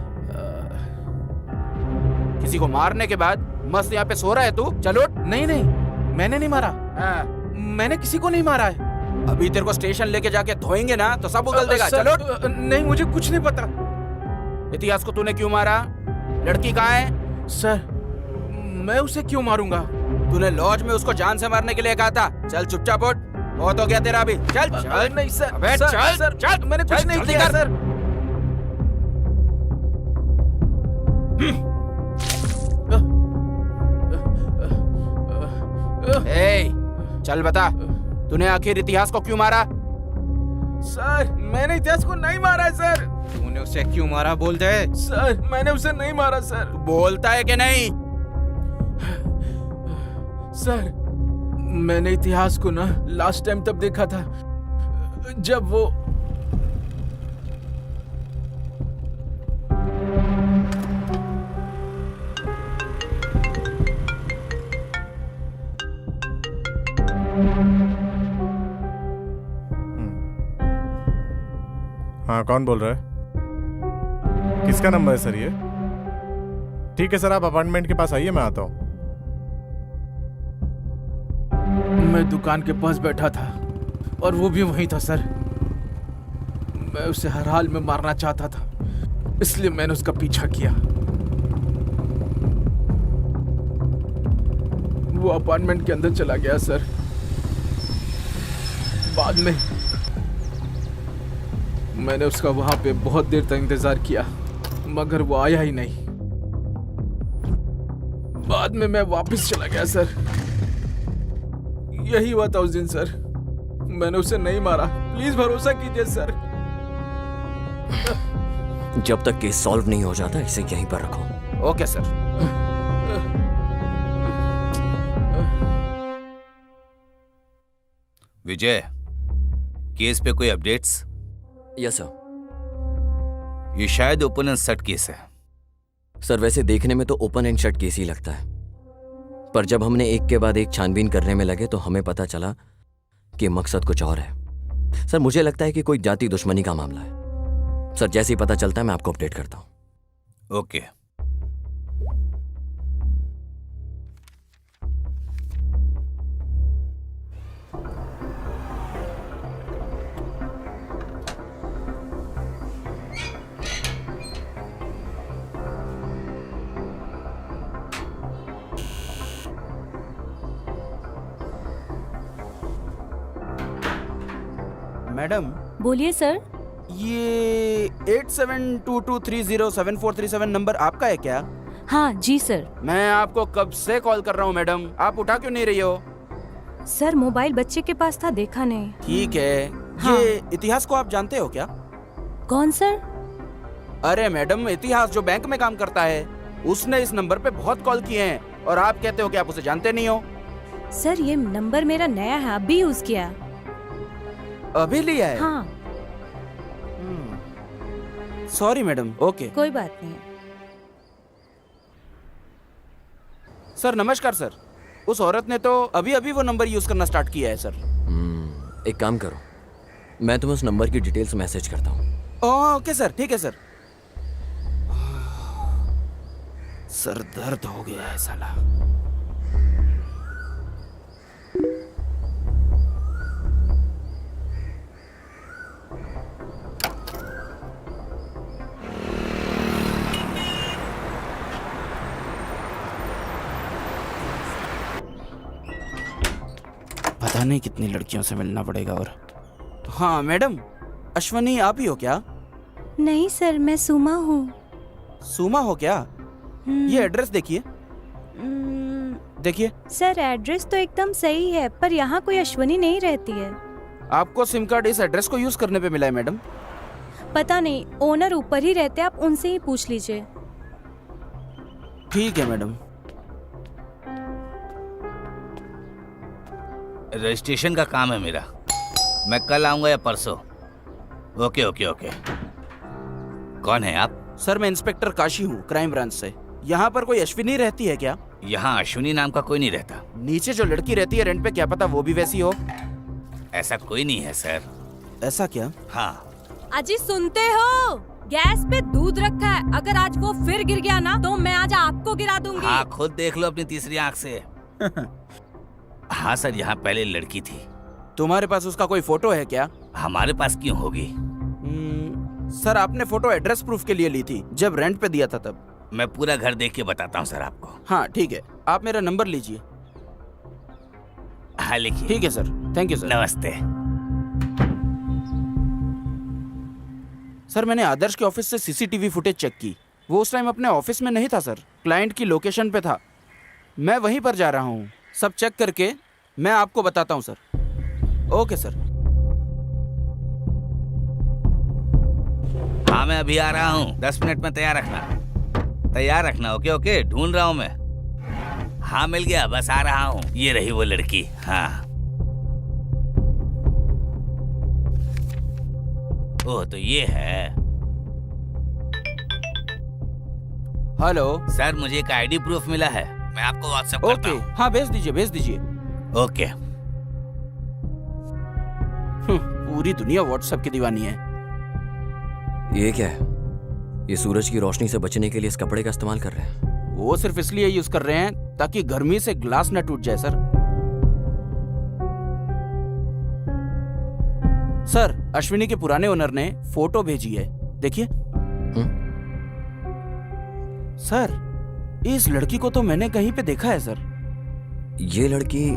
किसी को मारने के बाद मस्त यहाँ पे सो रहा है तू? चलो उठ। नहीं नहीं, मैंने नहीं मारा। मैंने किसी को नहीं मारा है। अभी तेरे को स्टेशन लेके जाके धोएंगे ना तो सब उगल देगा। चलो उठ। नहीं, मुझे कुछ नहीं पता। इतिहास को तूने क्यों मारा? लड़की कहाँ है? सर, मैं उसे क्यों मारूंगा? तूने लॉज में उसको जान से मारने के लिए कहा था। चल चुपचाप उठ, बहुत हो गया तेरा अभी। चल चल। नहीं सर, अबे सर, चल सर, चल, मैंने कुछ नहीं किया सर। ए, चल बता, तूने आखिर इतिहास को क्यों मारा? सर, मैंने इतिहास को नहीं मारा है सर। तूने उसे क्यों मारा बोल दे। सर, मैंने उसे नहीं मारा सर। बोलता है कि नहीं? सर, मैंने इतिहास को ना लास्ट टाइम तब देखा था जब वो हाँ, कौन बोल रहा है? किसका नंबर है सर ये? ठीक है सर, आप अपार्टमेंट के पास आइए, मैं आता हूँ। मैं दुकान के पास बैठा था और वो भी वहीं था सर। मैं उसे हर हाल में मारना चाहता था, इसलिए मैंने उसका पीछा किया। वो अपार्टमेंट के अंदर चला गया सर। बाद में मैंने उसका वहां पे बहुत देर तक इंतजार किया, मगर वो आया ही नहीं। बाद में मैं वापस चला गया सर। यही हुआ था उस दिन सर। मैंने उसे नहीं मारा, प्लीज भरोसा कीजिए सर। जब तक केस सॉल्व नहीं हो जाता इसे यहीं पर रखो। Okay sir. विजय, केस पे कोई अपडेट्स? Yes sir. ये शायद ओपन एंड शट केस है। सर, वैसे देखने में तो ओपन एंड शट केस ही लगता है, पर जब हमने एक के बाद एक छानबीन करने में लगे तो हमें पता चला कि मकसद कुछ और है। सर, मुझे लगता है कि कोई जाति दुश्मनी का मामला है। सर, जैसे ही पता चलता है मैं आपको अपडेट करता हूं। ओके। मैडम, बोलिए सर। ये 8722307437 नंबर आपका है क्या? हाँ जी सर। मैं आपको कब से कॉल कर रहा हूँ मैडम, आप उठा क्यों नहीं रही हो? सर, मोबाइल बच्चे के पास था, देखा नहीं। ठीक है। हाँ। ये इतिहास को आप जानते हो क्या? कौन सर? अरे मैडम, इतिहास जो बैंक में काम करता है, उसने इस नंबर पे बहुत कॉल किए हैं और आप कहते हो कि आप उसे जानते नहीं हो। सर, ये नंबर मेरा नया है, अभी यूज किया। अभी लिया है? हाँ। Sorry madam. ओके, कोई बात नहीं। सर नमस्कार सर। उस औरत ने तो अभी अभी वो नंबर यूज करना स्टार्ट किया है सर। एक काम करो, मैं तुम्हें उस नंबर की डिटेल्स मैसेज करता हूँ। ओके सर, ठीक है सर। सर दर्द हो गया है साला। पता नहीं कितनी लड़कियों से मिलना पड़ेगा। और हाँ मैडम, अश्वनी आप ही हो क्या? नहीं सर, मैं सुमा हूँ। सुमा हो क्या? ये एड्रेस देखिए। देखिए सर, एड्रेस तो एकदम सही है, पर यहाँ कोई अश्वनी नहीं रहती है। आपको सिम कार्ड इस एड्रेस को यूज करने पे मिला है मैडम। पता नहीं, ओनर ऊपर ही रहते, आप उनसे ही पूछ लीजिए। ठीक है मैडम। रजिस्ट्रेशन का काम है मेरा, मैं कल आऊंगा या परसों। Okay okay okay. कौन है आप? सर मैं इंस्पेक्टर काशी हूँ, क्राइम ब्रांच से। यहाँ पर कोई अश्विनी रहती है क्या? यहाँ अश्विनी नाम का कोई नहीं रहता। नीचे जो लड़की रहती है रेंट पे, क्या पता वो भी वैसी हो। ऐसा कोई नहीं है सर। ऐसा क्या? हाँ। अजी सुनते हो? गैस पे दूध रखा है, अगर आज वो फिर गिर गया ना तो मैं आज आपको गिरा दूंगी। हाँ, खुद देख लो अपनी तीसरी आंख से। हाँ सर, यहाँ पहले लड़की थी। तुम्हारे पास उसका कोई फोटो है क्या? हमारे पास क्यों होगी? सर आपने फोटो एड्रेस प्रूफ के लिए ली थी, जब रेंट पे दिया था तब। मैं पूरा घर देख के बताता हूँ सर आपको। हाँ ठीक है, आप मेरा नंबर लीजिए। हाँ लिखिए। ठीक है सर, थैंक यू सर। नमस्ते। सर मैंने आदर्श के ऑफिस से सीसीटीवी फुटेज चेक की। वो उस टाइम अपने ऑफिस में नहीं था सर, क्लाइंट की लोकेशन पे था। मैं वहीं पर जा रहा हूँ। सब चेक करके मैं आपको बताता हूँ सर। Okay sir. हाँ मैं अभी आ रहा हूँ, 10 मिनट में तैयार रखना। ओके ओके, ढूंढ रहा हूँ मैं। हाँ मिल गया, बस आ रहा हूँ। ये रही वो लड़की। हाँ। ओह तो ये है। हेलो सर, मुझे एक आईडी प्रूफ मिला है, मैं आपको व्हाट्सएप करता हूँ। हाँ भेज दीजिए। ओके। पूरी दुनिया व्हाट्सएप की दीवानी है। ये क्या है? ये सूरज की रोशनी से बचने के लिए इस कपड़े का इस्तेमाल कर रहे हैं। वो सिर्फ इसलिए यूज कर रहे हैं ताकि गर्मी से ग्लास न टूट जाए सर। सर अश्विनी के पुराने ओनर ने फोटो भेजी है, देखिए। सर इस लड़की को तो मैंने कहीं पे देखा है सर। ये लड़की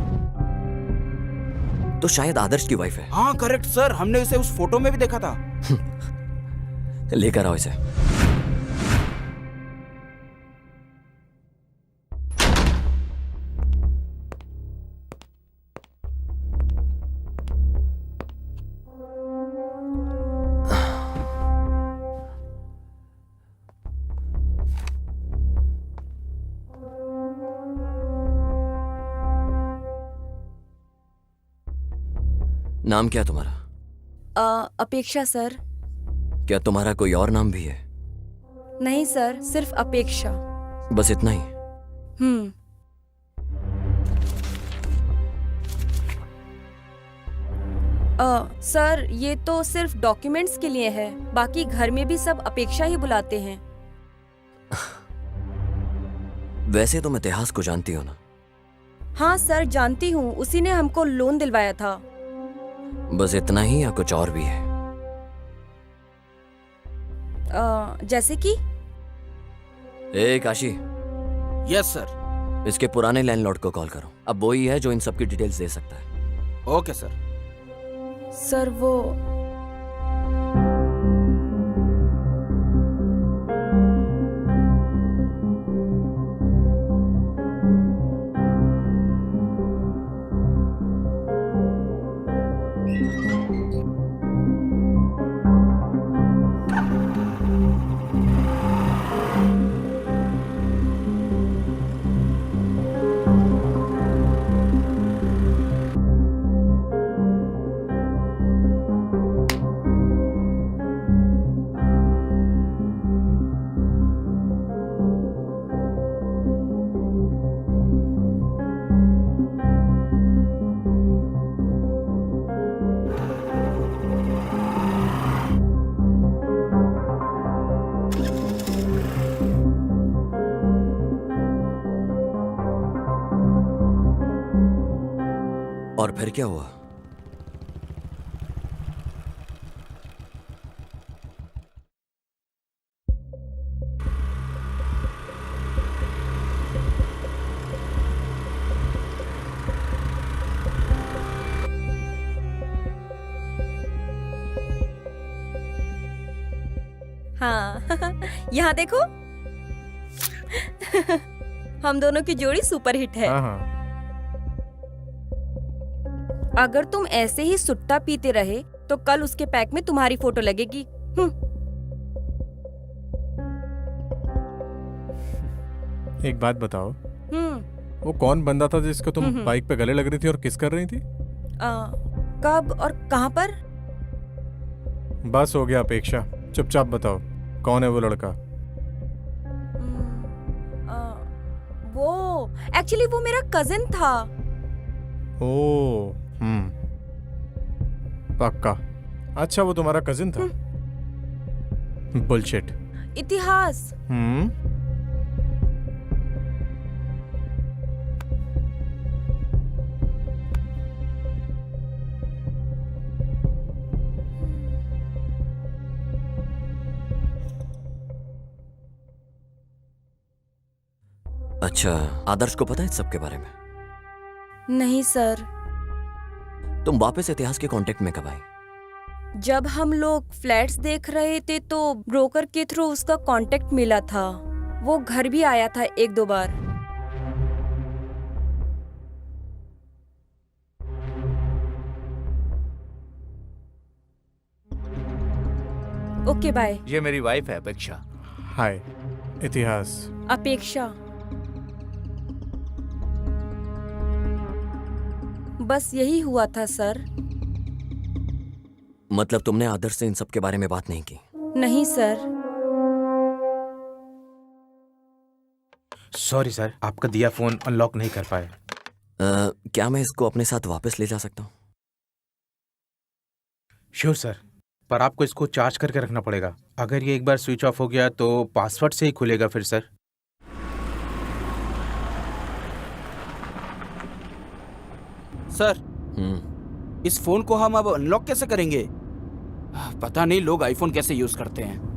तो शायद आदर्श की वाइफ है। हाँ करेक्ट सर, हमने इसे उस फोटो में भी देखा था। लेकर आओ इसे। नाम क्या तुम्हारा? अपेक्षा सर। क्या तुम्हारा कोई और नाम भी है? नहीं सर, सिर्फ अपेक्षा। बस इतना ही? सर ये तो सिर्फ डॉक्यूमेंट्स के लिए है, बाकी घर में भी सब अपेक्षा ही बुलाते हैं। वैसे तुम इतिहास को जानती हो ना? हाँ सर जानती हूँ, उसी ने हमको लोन दिलवाया था। बस इतना ही या कुछ और भी है? जैसे कि? ए काशी। Yes sir. इसके पुराने लैंडलॉर्ड को कॉल करो, अब वो ही है जो इन सब की डिटेल्स दे सकता है। Okay sir. सर वो फिर क्या हुआ? हाँ यहाँ देखो हम दोनों की जोड़ी सुपर हिट है। हाँ हाँ। अगर तुम ऐसे ही सुट्टा पीते रहे तो कल उसके पैक में तुम्हारी फोटो लगेगी। एक बात बताओ, वो कौन बंदा था जिसको तुम बाइक पे गले लग रही थी और किस कर रही थी? कब और कहाँ पर? बस हो गया अपेक्षा, चुपचाप बताओ कौन है वो लड़का? वो एक्चुअली वो मेरा कजिन था। ओ पक्का। अच्छा वो तुम्हारा कजिन था? बुलशिट। इतिहास। अच्छा, आदर्श को पता है सबके बारे में? नहीं सर। तुम वापस इतिहास के कांटेक्ट में कब आई? जब हम लोग फ्लैट्स देख रहे थे तो ब्रोकर के थ्रू उसका कांटेक्ट मिला था। वो घर भी आया था 1-2 बार। Okay bye. ये मेरी वाइफ है अपेक्षा। हाय इतिहास। अपेक्षा। बस यही हुआ था सर। मतलब तुमने आदर्श से इन सब के बारे में बात नहीं की? नहीं सर। सॉरी सर, आपका दिया फोन अनलॉक नहीं कर पाए। क्या मैं इसको अपने साथ वापस ले जा सकता हूँ? श्योर सर, पर आपको इसको चार्ज करके रखना पड़ेगा। अगर ये एक बार स्विच ऑफ हो गया तो पासवर्ड से ही खुलेगा फिर सर। सर इस फोन को हम अब अनलॉक कैसे करेंगे? पता नहीं लोग आईफोन कैसे यूज करते हैं।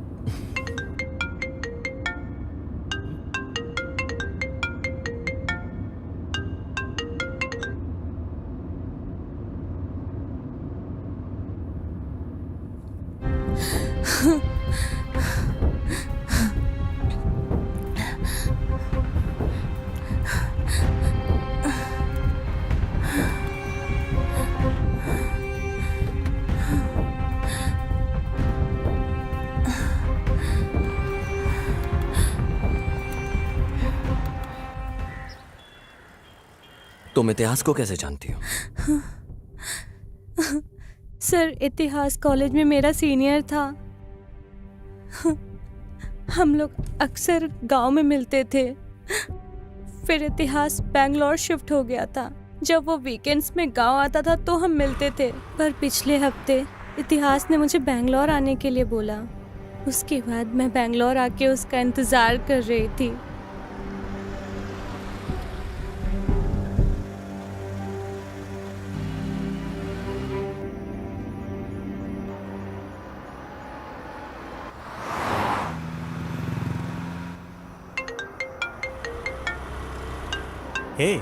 तुम इतिहास को कैसे जानती हो? सर इतिहास कॉलेज में मेरा सीनियर था। हम लोग अक्सर गांव में मिलते थे। फिर इतिहास बैंगलोर शिफ्ट हो गया था। जब वो वीकेंड्स में गांव आता था तो हम मिलते थे। पर पिछले हफ्ते इतिहास ने मुझे बैंगलोर आने के लिए बोला। उसके बाद मैं बैंगलोर आके उसका इंतज़ार कर रही थी। हे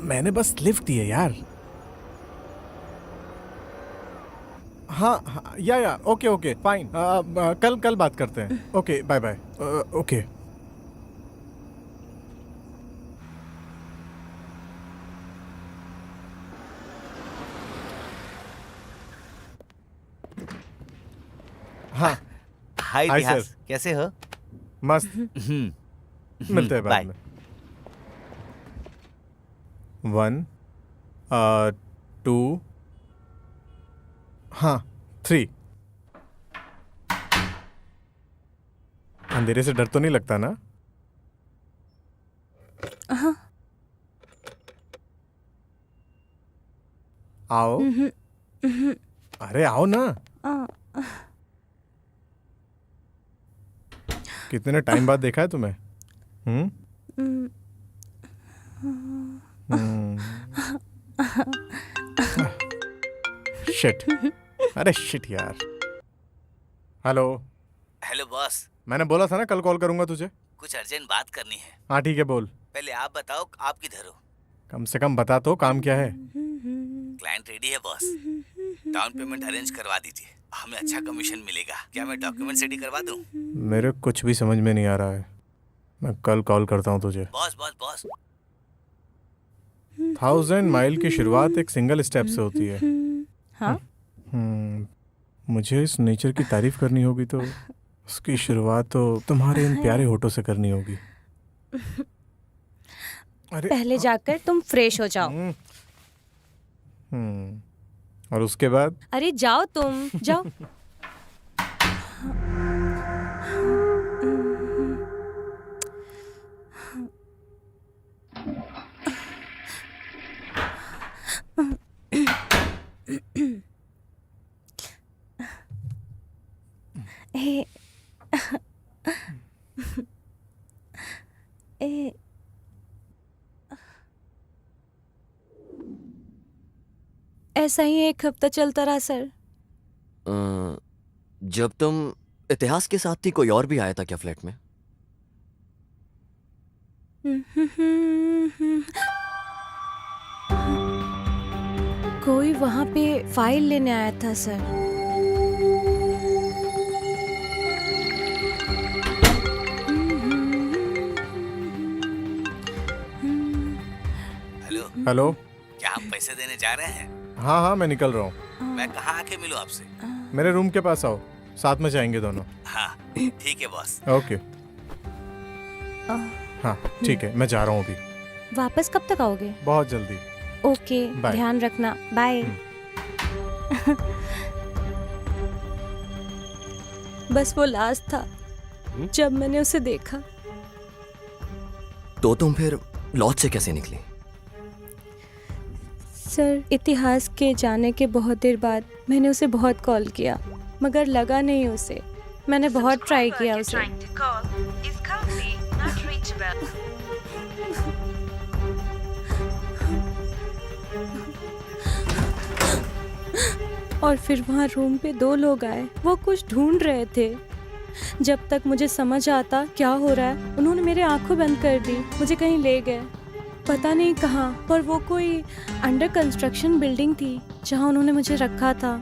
मैंने बस लिफ्ट दी है यार। हाँ या ओके ओके फाइन। कल बात करते हैं। Okay bye bye. ओके हाँ। हाय इतिहास, कैसे हो? मस्त। मिलते हैं बाद में। 1 2 हाँ 3। अंधेरे से डर तो नहीं लगता ना? हाँ। आओ। अरे आओ ना। कितने टाइम बाद देखा है तुम्हें? शिट, अरे शिट यार। हेलो। Hello boss. मैंने बोला था ना कल कॉल करूंगा तुझे। कुछ अर्जेंट बात करनी है। हाँ ठीक है, बोल। पहले आप बताओ, आप किधर हो? कम से कम बता तो काम क्या है। क्लाइंट रेडी है बॉस। डाउन पेमेंट अरेंज करवा दीजिए, हमें अच्छा कमीशन मिलेगा। क्या मैं डॉक्यूमेंट रेडी करवा दूं? मेरे कुछ भी समझ में नहीं आ रहा है। मैं कल कॉल करता हूँ तुझे। बॉस बॉस बॉस 1000 माइल की शुरुआत एक सिंगल स्टेप से होती है। हाँ? मुझे इस नेचर की तारीफ करनी होगी तो उसकी शुरुआत तो तुम्हारे इन प्यारे होठों से करनी होगी। पहले जाकर तुम फ्रेश हो जाओ। और उसके बाद? अरे जाओ तुम, जाओ। ऐसा ही एक हफ्ता चलता रहा सर। जब तुम इतिहास के साथ थी, कोई और भी आया था क्या फ्लैट में? कोई वहाँ पे फाइल लेने आया था सर। हेलो। हेलो। क्या आप पैसे देने जा रहे हैं? हाँ हाँ, मैं निकल रहा हूँ। मैं कहाँ आके मिलूं आपसे? मेरे रूम के पास आओ, साथ में जाएंगे दोनों। हाँ ठीक है बॉस। ओके। हाँ ठीक है, मैं जा रहा हूँ अभी। वापस कब तक आओगे? बहुत जल्दी। Okay, bye. ध्यान रखना। बाय। बस वो लास्ट था जब मैंने उसे देखा। तो तुम फिर लॉज से कैसे निकली? सर, इतिहास के जाने के बहुत देर बाद मैंने उसे बहुत कॉल किया, मगर लगा नहीं उसे। मैंने बहुत ट्राई किया उसे। और फिर वहाँ रूम पे 2 लोग आए। वो कुछ ढूंढ रहे थे। जब तक मुझे समझ आता क्या हो रहा है, उन्होंने मेरे आंखें बंद कर दी, मुझे कहीं ले गए, पता नहीं कहाँ। पर वो कोई अंडर कंस्ट्रक्शन बिल्डिंग थी जहाँ उन्होंने मुझे रखा था।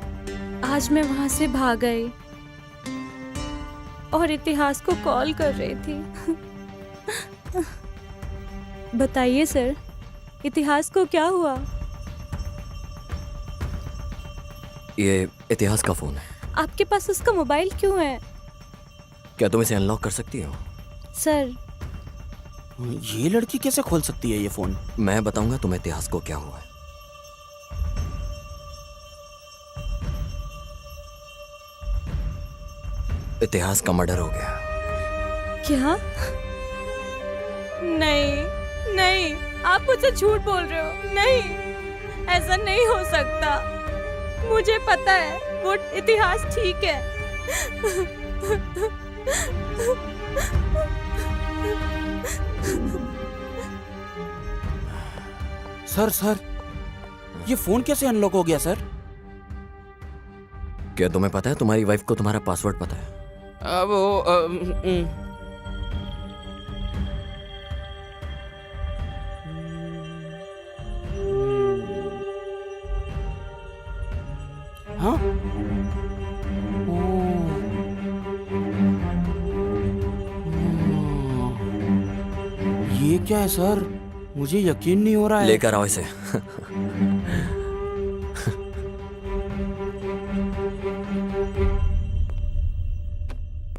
आज मैं वहाँ से भाग गई और इतिहास को कॉल कर रही थी। बताइए सर, इतिहास को क्या हुआ? ये इतिहास का फोन है। आपके पास उसका मोबाइल क्यों है? क्या तुम इसे अनलॉक कर सकती हो? सर, ये लड़की कैसे खोल सकती है ये फोन? मैं बताऊंगा तुम्हें इतिहास को क्या हुआ है। इतिहास का मर्डर हो गया। क्या? नहीं नहीं, आप मुझसे झूठ बोल रहे हो। नहीं, ऐसा नहीं हो सकता। मुझे पता है वो इतिहास ठीक है। सर, ये फोन कैसे अनलॉक हो गया सर? क्या तुम्हें पता है तुम्हारी वाइफ को तुम्हारा पासवर्ड पता है? हाँ? ये क्या है सर? मुझे यकीन नहीं हो रहा है। लेकर आओ इसे।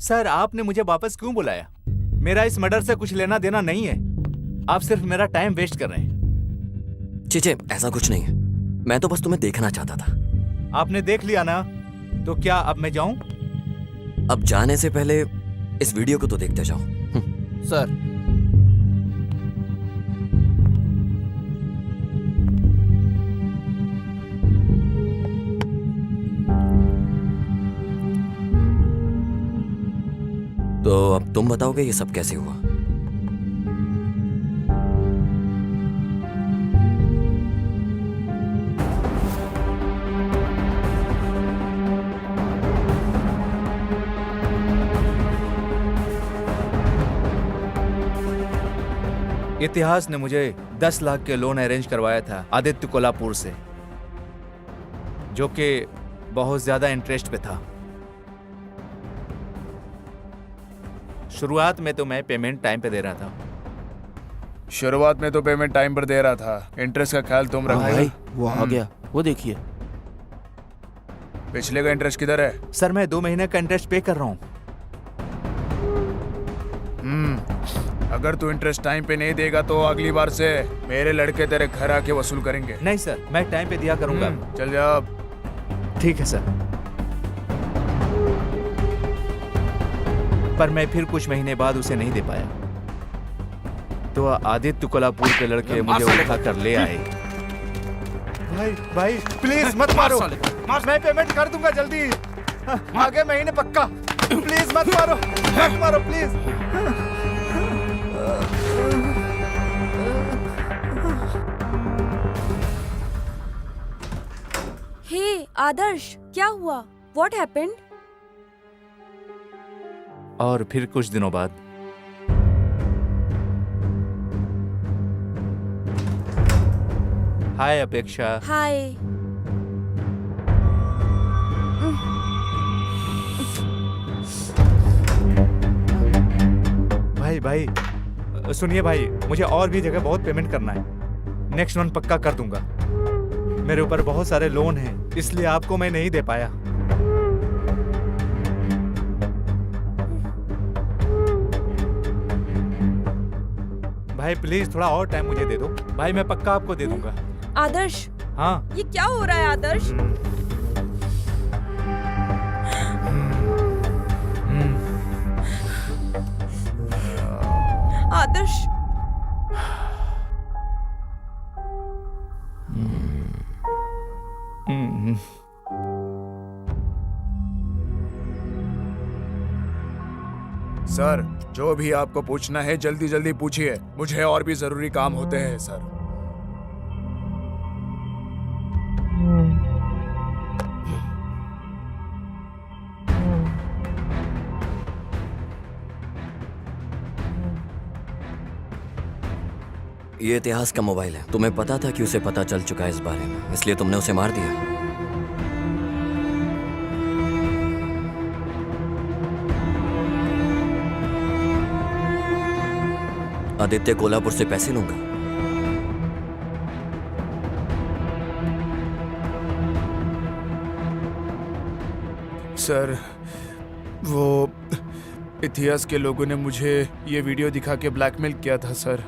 सर, आपने मुझे वापस क्यों बुलाया? मेरा इस मर्डर से कुछ लेना देना नहीं है। आप सिर्फ मेरा टाइम वेस्ट कर रहे हैं। चीचे, ऐसा कुछ नहीं है। मैं तो बस तुम्हें देखना चाहता था। आपने देख लिया ना, तो क्या अब मैं जाऊं? अब जाने से पहले इस वीडियो को तो देखते जाओ। सर, तो अब तुम बताओगे ये सब कैसे हुआ? इतिहास ने मुझे 10 लाख के लोन अरेंज करवाया था आदित्य कोल्हापुर से, जो कि बहुत ज्यादा इंटरेस्ट पे था। शुरुआत में तो मैं पेमेंट टाइम पे दे रहा था। शुरुआत में तो पेमेंट टाइम पर दे रहा था, इंटरेस्ट का ख्याल तुम रखो। भाई वो आ गया, वो देखिए। पिछले का इंटरेस्ट किधर है? सर मैं 2 महीने का इंटरेस्ट पे कर रहा हूँ। अगर तू इंटरेस्ट टाइम पे नहीं देगा तो अगली बार से मेरे लड़के तेरे घर आके वसूल करेंगे। नहीं सर, मैं टाइम पे दिया करूंगा। चल जा। ठीक है सर। पर मैं फिर कुछ महीने बाद उसे नहीं दे पाया, तो आदित्य कोल्हापुर के लड़के मुझे उठा कर ले आए। भाई भाई प्लीज मत मारो, मैं पेमेंट कर दूंगा जल्दी, आगे महीने पक्का। प्लीज मत मारो प्लीज। हे आदर्श, क्या हुआ? What happened? और फिर कुछ दिनों बाद हाय अपेक्षा। हाय। भाई सुनिए भाई, मुझे और भी जगह बहुत पेमेंट करना है। नेक्स्ट मंथ पक्का कर दूंगा। मेरे ऊपर बहुत सारे लोन हैं, इसलिए आपको मैं नहीं दे पाया। भाई प्लीज थोड़ा और टाइम मुझे दे दो भाई, मैं पक्का आपको दे दूंगा। आदर्श, हाँ ये क्या हो रहा है आदर्श? आदर्श, सर जो भी आपको पूछना है जल्दी जल्दी पूछिए, मुझे और भी जरूरी काम होते हैं सर। ये इतिहास का मोबाइल है। तुम्हें पता था कि उसे पता चल चुका है इस बारे में, इसलिए तुमने उसे मार दिया। आदित्य कोल्हापुर से पैसे लूंगा। सर वो इतिहास के लोगों ने मुझे ये वीडियो दिखा के ब्लैकमेल किया था सर।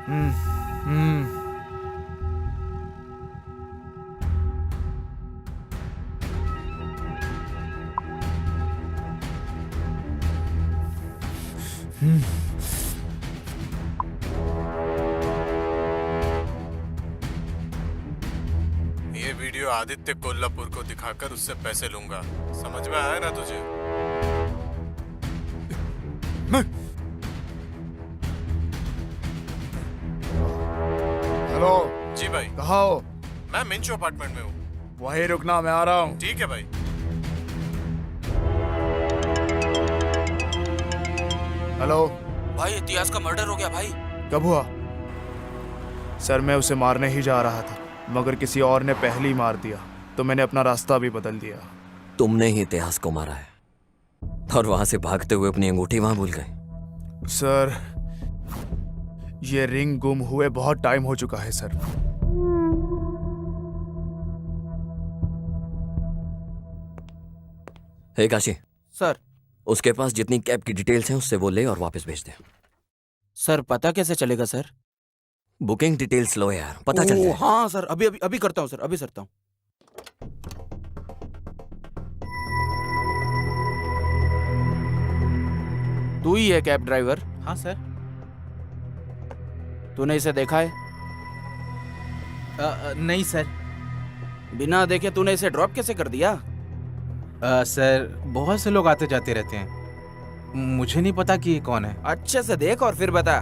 ये वीडियो आदित्य कोल्हापुर को दिखाकर उससे पैसे लूंगा, समझ में आया ना तुझे? हेलो जी भाई। कहाँ हो? मैं मिंचू अपार्टमेंट में हूँ। वहीं रुकना, मैं आ रहा हूँ। ठीक है भाई। हेलो भाई इतिहास का मर्डर हो गया भाई। कब हुआ? सर मैं उसे मारने ही जा रहा था, मगर किसी और ने पहले ही मार दिया, तो मैंने अपना रास्ता भी बदल दिया। तुमने ही इतिहास को मारा है और वहां से भागते हुए अपनी अंगूठी वहां भूल गए। सर ये रिंग गुम हुए बहुत टाइम हो चुका है सर। हे काशी, सर उसके पास जितनी कैब की डिटेल्स हैं उससे वो ले और वापस भेज दे। सर पता कैसे चलेगा सर? बुकिंग डिटेल्स लो यार, पता चल जाए। हाँ सर, अभी अभी अभी करता हूँ सर, अभी करता हूँ। तू ही है कैब ड्राइवर? हाँ सर। तूने इसे देखा है? नहीं सर। बिना देखे तूने इसे ड्रॉप कैसे कर दिया? सर बहुत से लोग आते जाते रहते हैं, मुझे नहीं पता कि ये कौन है। अच्छे से देख और फिर बता।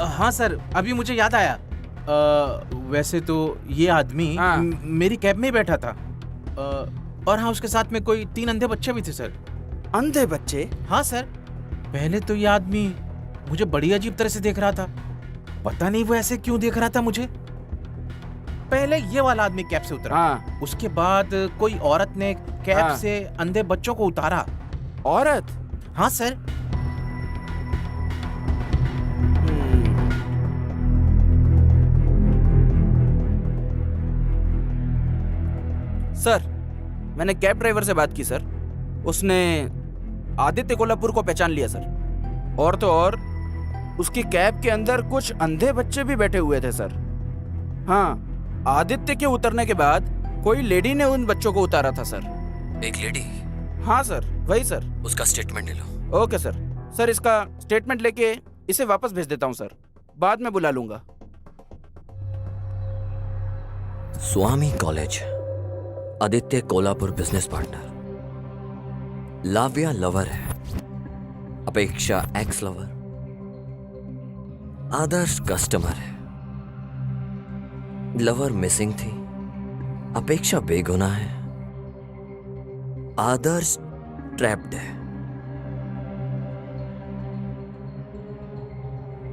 हाँ सर, अभी मुझे याद आया। वैसे तो ये आदमी मेरी कैब में ही बैठा था। और हाँ, उसके साथ में कोई 3 अंधे बच्चे भी थे सर। अंधे बच्चे? हाँ सर। पहले तो ये आदमी मुझे बड़ी अजीब तरह से देख रहा था, पता नहीं वो ऐसे क्यों देख रहा था मुझे। पहले ये वाला आदमी कैब से उतरा। उसके बाद कोई औरत ने कैब से अंधे बच्चों को उतारा। औरत? हाँ सर। सर मैंने कैब ड्राइवर से बात की सर, उसने आदित्य कोल्हापुर को पहचान लिया सर। और तो और उसकी कैब के अंदर कुछ अंधे बच्चे भी बैठे हुए थे सर। हाँ, आदित्य के उतरने के बाद कोई लेडी ने उन बच्चों को उतारा था सर। एक लेडी? हाँ सर, वही सर। उसका स्टेटमेंट ले लो। Okay sir. सर इसका स्टेटमेंट लेके इसे वापस भेज देता हूँ सर, बाद में बुला लूंगा। Swami college, Aditya Kolhapur business partner, Lavya lover है, Apeksha ex lover, Adarsh customer है, लवर मिसिंग थी, अपेक्षा बेगुनाह है, आदर्श ट्रैप्ड है,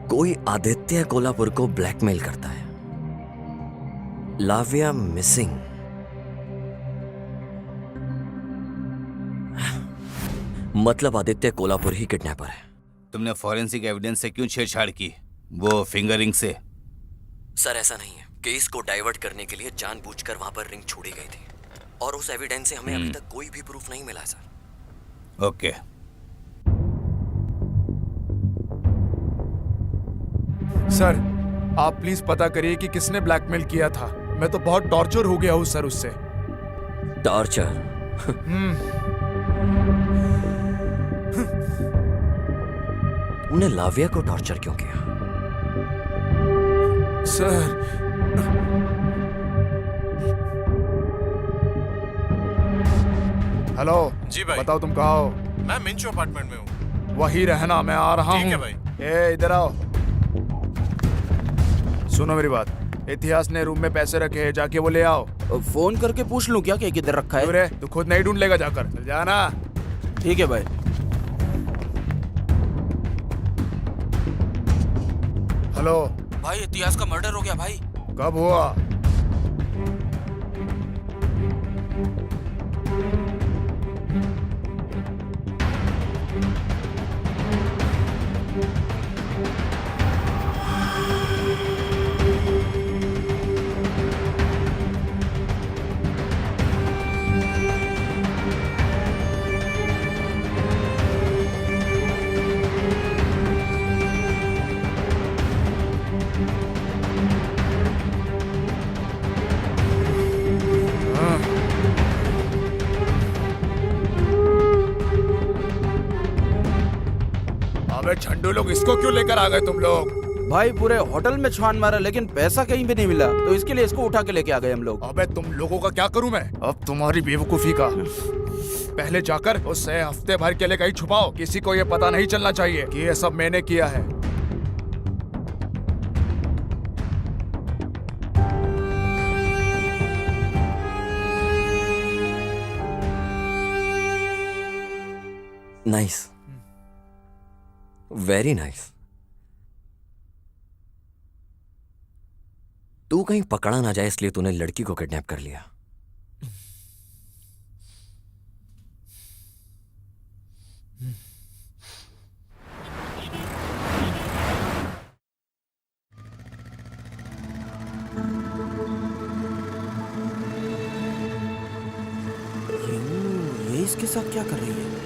कोई आदित्य कोल्हापुर को ब्लैकमेल करता है, लाव्या मिसिंग, मतलब आदित्य कोल्हापुर ही किडनैपर है। तुमने फॉरेंसिक एविडेंस से क्यों छेड़छाड़ की? वो फिंगरिंग से? सर ऐसा नहीं है, केस को डाइवर्ट करने के लिए जानबूझकर वहां पर रिंग छोड़ी गई थी और उस एविडेंस से हमें अभी तक कोई भी प्रूफ नहीं मिला सर। ओके। सर आप प्लीज पता करिए कि किसने ब्लैकमेल किया था। मैं तो बहुत टॉर्चर हो गया हूँ सर उससे। टॉर्चर? तुमने लाव्या को टॉर्चर क्यों किया? सर हेलो जी भाई। बताओ तुम कहाँ हो? मैं मिंचू अपार्टमेंट में हूँ। वही रहना, मैं आ रहा हूँ। ठीक है भाई। ए इधर आओ, सुनो मेरी बात। इतिहास ने रूम में पैसे रखे हैं, जाके वो ले आओ। फोन करके पूछ लूं क्या कि किधर रखा है? अरे तू खुद नहीं ढूंढ लेगा, जाकर चल जाना। ठीक है भाई। हेलो भाई इतिहास का मर्डर हो गया भाई। कब हुआ? अबे झंडू लोग, इसको क्यों लेकर आ गए तुम लोग? भाई पूरे होटल में छान मारा लेकिन पैसा कहीं भी नहीं मिला, तो इसके लिए इसको उठा के लेके आ गए हम लोग। अबे तुम लोगों का क्या करूं मैं अब तुम्हारी बेवकूफी का। पहले जाकर उसे हफ्ते भर के लिए कहीं छुपाओ, किसी को ये पता नहीं चलना चाहिए कि ये सब मैंने किया है। Nice, very nice. तू कहीं पकड़ा ना जाए इसलिए तूने लड़की को किडनैप कर लिया। ये इसके साथ क्या कर रही है?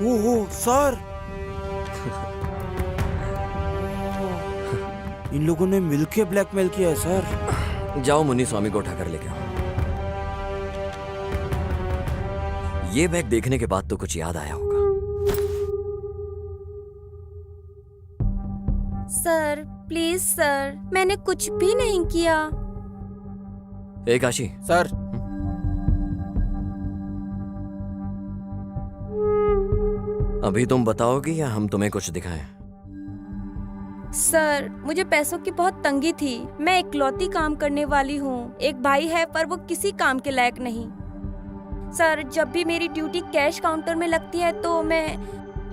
ओहो सर, इन लोगों ने मिलके ब्लैकमेल किया है सर। जाओ मुन्नी स्वामी को उठाकर लेके आओ। ये बैग देखने के बाद तो कुछ याद आया होगा। सर प्लीज सर, मैंने कुछ भी नहीं किया। ए काशी। सर अभी तुम बताओगी या हम तुम्हें कुछ दिखाएं? सर मुझे पैसों की बहुत तंगी थी। मैं इकलौती काम करने वाली हूँ। एक भाई है पर वो किसी काम के लायक नहीं। सर जब भी मेरी ड्यूटी कैश काउंटर में लगती है तो मैं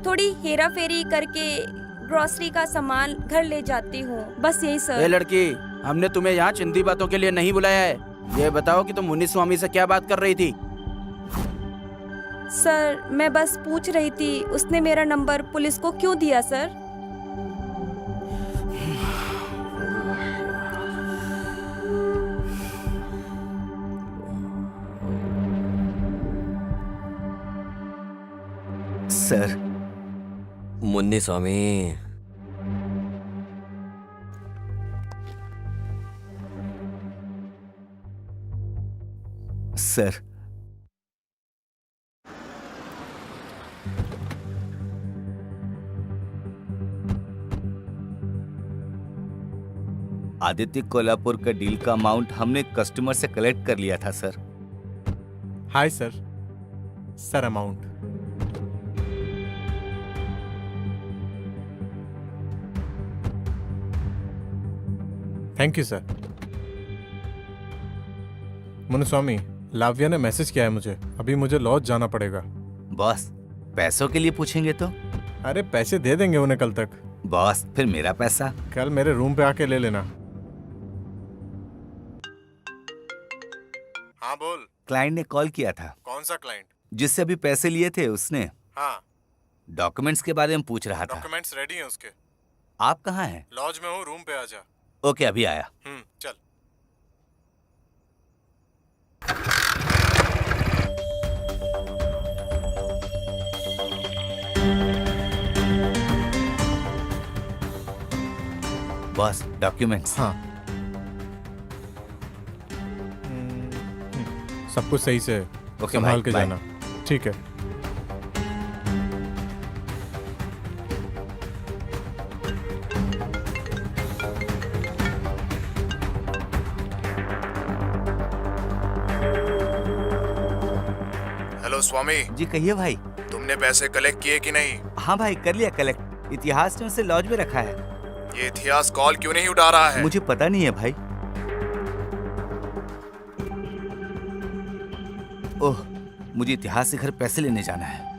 थोड़ी हेरा फेरी करके ग्रोसरी का सामान घर ले जाती हूँ, बस यही सर। ए लड़की, हमने तुम्हें यहाँ चिंदी बातों के लिए नहीं बुलाया है। ये बताओ कि तुम मुन्नी स्वामी से क्या बात कर रही थी? सर मैं बस पूछ रही थी उसने मेरा नंबर पुलिस को क्यों दिया सर? सर मुन्नी स्वामी, सर आदित्य कोल्हापुर का डील का अमाउंट हमने कस्टमर से कलेक्ट कर लिया था sir. Hi sir, sir amount. Thank you sir. Munuswamy, Lavya ने मैसेज किया है मुझे, अभी मुझे लॉज जाना पड़ेगा। बॉस पैसों के लिए पूछेंगे तो? अरे पैसे दे देंगे उन्हें कल तक। बॉस फिर मेरा पैसा? कल मेरे रूम पे आके ले लेना। हाँ बोल। क्लाइंट ने कॉल किया था। कौन सा क्लाइंट? जिससे अभी पैसे लिए थे उसने। हाँ। डॉक्यूमेंट्स के बारे में पूछ रहा था। डॉक्यूमेंट्स रेडी हैं उसके। आप कहाँ हैं? लॉज में हूँ, रूम पे आ जा। ओके अभी आया। चल। Boss documents. हाँ सब कुछ सही से संभाल के जाना। ठीक है। हेलो स्वामी जी कहिए भाई। तुम तुमने पैसे कलेक्ट किए कि नहीं? हाँ भाई, कर लिया कलेक्ट। इतिहास ने उसे लॉज में रखा है। ये इतिहास कॉल क्यों नहीं उठा रहा है? मुझे पता नहीं है भाई। ओह, मुझे इतिहास से घर पैसे लेने जाना है।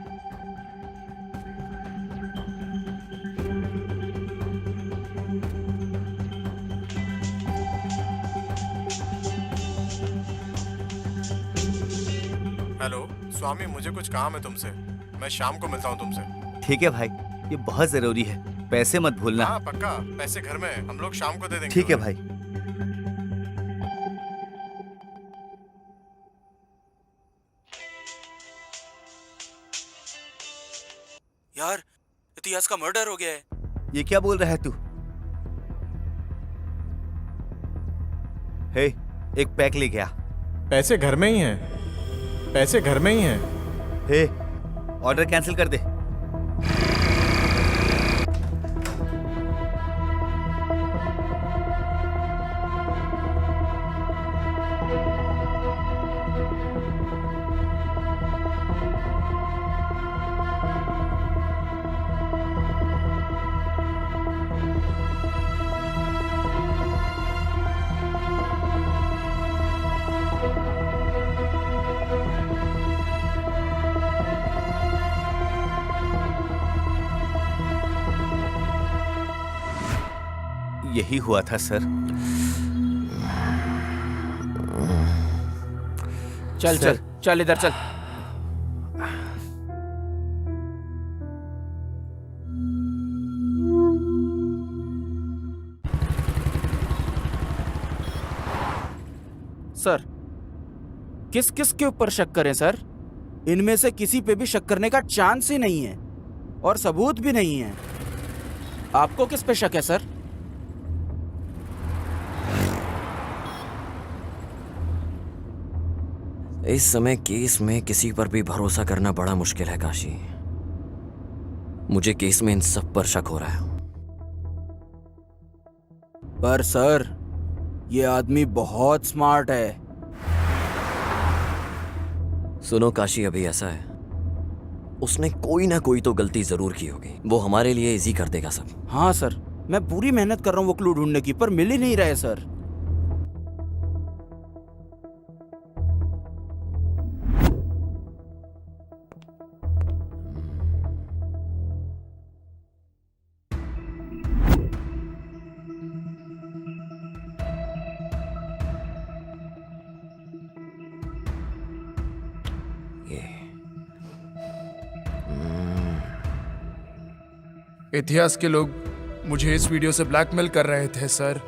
हेलो स्वामी, मुझे कुछ काम है तुमसे। मैं शाम को मिलता हूँ तुमसे। ठीक है भाई, ये बहुत जरूरी है। पैसे मत भूलना। हाँ पक्का, पैसे घर में हम लोग शाम को दे देंगे। ठीक है भाई। यार, इतिहास का मर्डर हो गया है। ये क्या बोल रहा है तू? हे, एक पैक ले गया। पैसे घर में ही हैं। पैसे घर में ही हैं। हे, ऑर्डर कैंसिल कर दे। यही हुआ था सर। चल चल चल, इधर चल। सर, किस किस के ऊपर शक करें सर? इनमें से किसी पे भी शक करने का चांस ही नहीं है और सबूत भी नहीं है। आपको किस पे शक है सर? इस समय केस में किसी पर भी भरोसा करना बड़ा मुश्किल है काशी। मुझे केस में इन सब पर शक हो रहा है। पर सर, ये आदमी बहुत स्मार्ट है। सुनो काशी, अभी ऐसा है, उसने कोई ना कोई तो गलती जरूर की होगी। वो हमारे लिए इजी कर देगा सब। हाँ सर, मैं पूरी मेहनत कर रहा हूँ वो क्लू ढूंढने की, पर मिल ही नहीं रहे सर। इतिहास के लोग मुझे इस वीडियो से ब्लैकमेल कर रहे थे सर।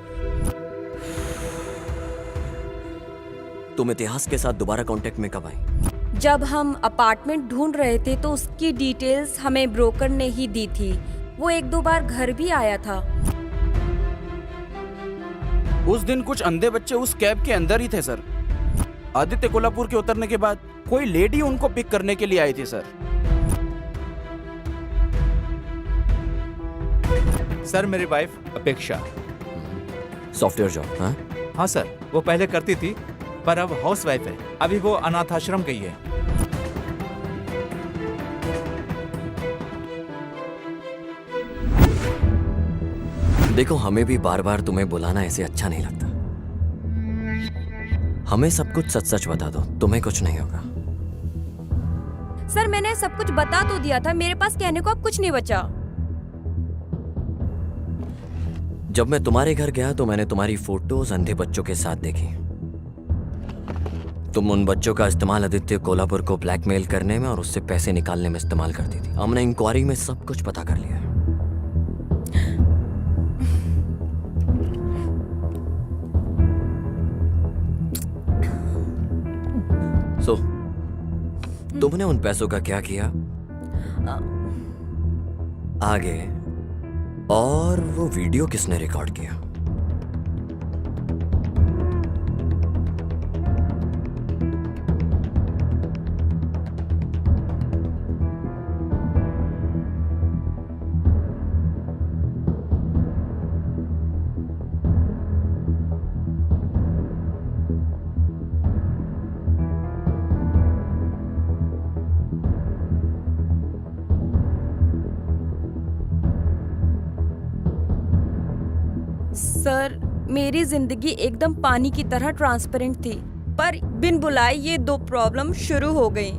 तुम इतिहास के साथ दोबारा कांटेक्ट में कब आई? जब हम अपार्टमेंट ढूंढ रहे थे तो उसकी डिटेल्स हमें ब्रोकर ने ही दी थी। वो एक दो बार घर भी आया था। उस दिन कुछ अंधे बच्चे उस कैब के अंदर ही थे सर। आदित्य कोल्हापुर के उतरने के बाद कोई लेडी उनको पिक करने के लिए आई थी सर। सर, मेरी वाइफ अपेक्षा सॉफ्टवेयर जॉब। हाँ हाँ सर, वो पहले करती थी पर अब हाउस वाइफ है। अभी वो अनाथ आश्रम गई है। देखो, हमें भी बार बार तुम्हें बुलाना ऐसे अच्छा नहीं लगता। हमें सब कुछ सच सच बता दो, तुम्हें कुछ नहीं होगा। सर, मैंने सब कुछ बता तो दिया था। मेरे पास कहने को अब कुछ नहीं बचा। जब मैं तुम्हारे घर गया तो मैंने तुम्हारी फोटोज अंधे बच्चों के साथ देखी। तुम उन बच्चों का इस्तेमाल आदित्य कोल्हापुर को ब्लैकमेल करने में और उससे पैसे निकालने में इस्तेमाल करती थी। हमने इंक्वायरी में सब कुछ पता कर लिया है। तुमने उन पैसों का क्या किया आगे, और वो वीडियो किसने रिकॉर्ड किया? सर, मेरी जिंदगी एकदम पानी की तरह ट्रांसपेरेंट थी, पर बिन बुलाए ये 2 प्रॉब्लम शुरू हो गई।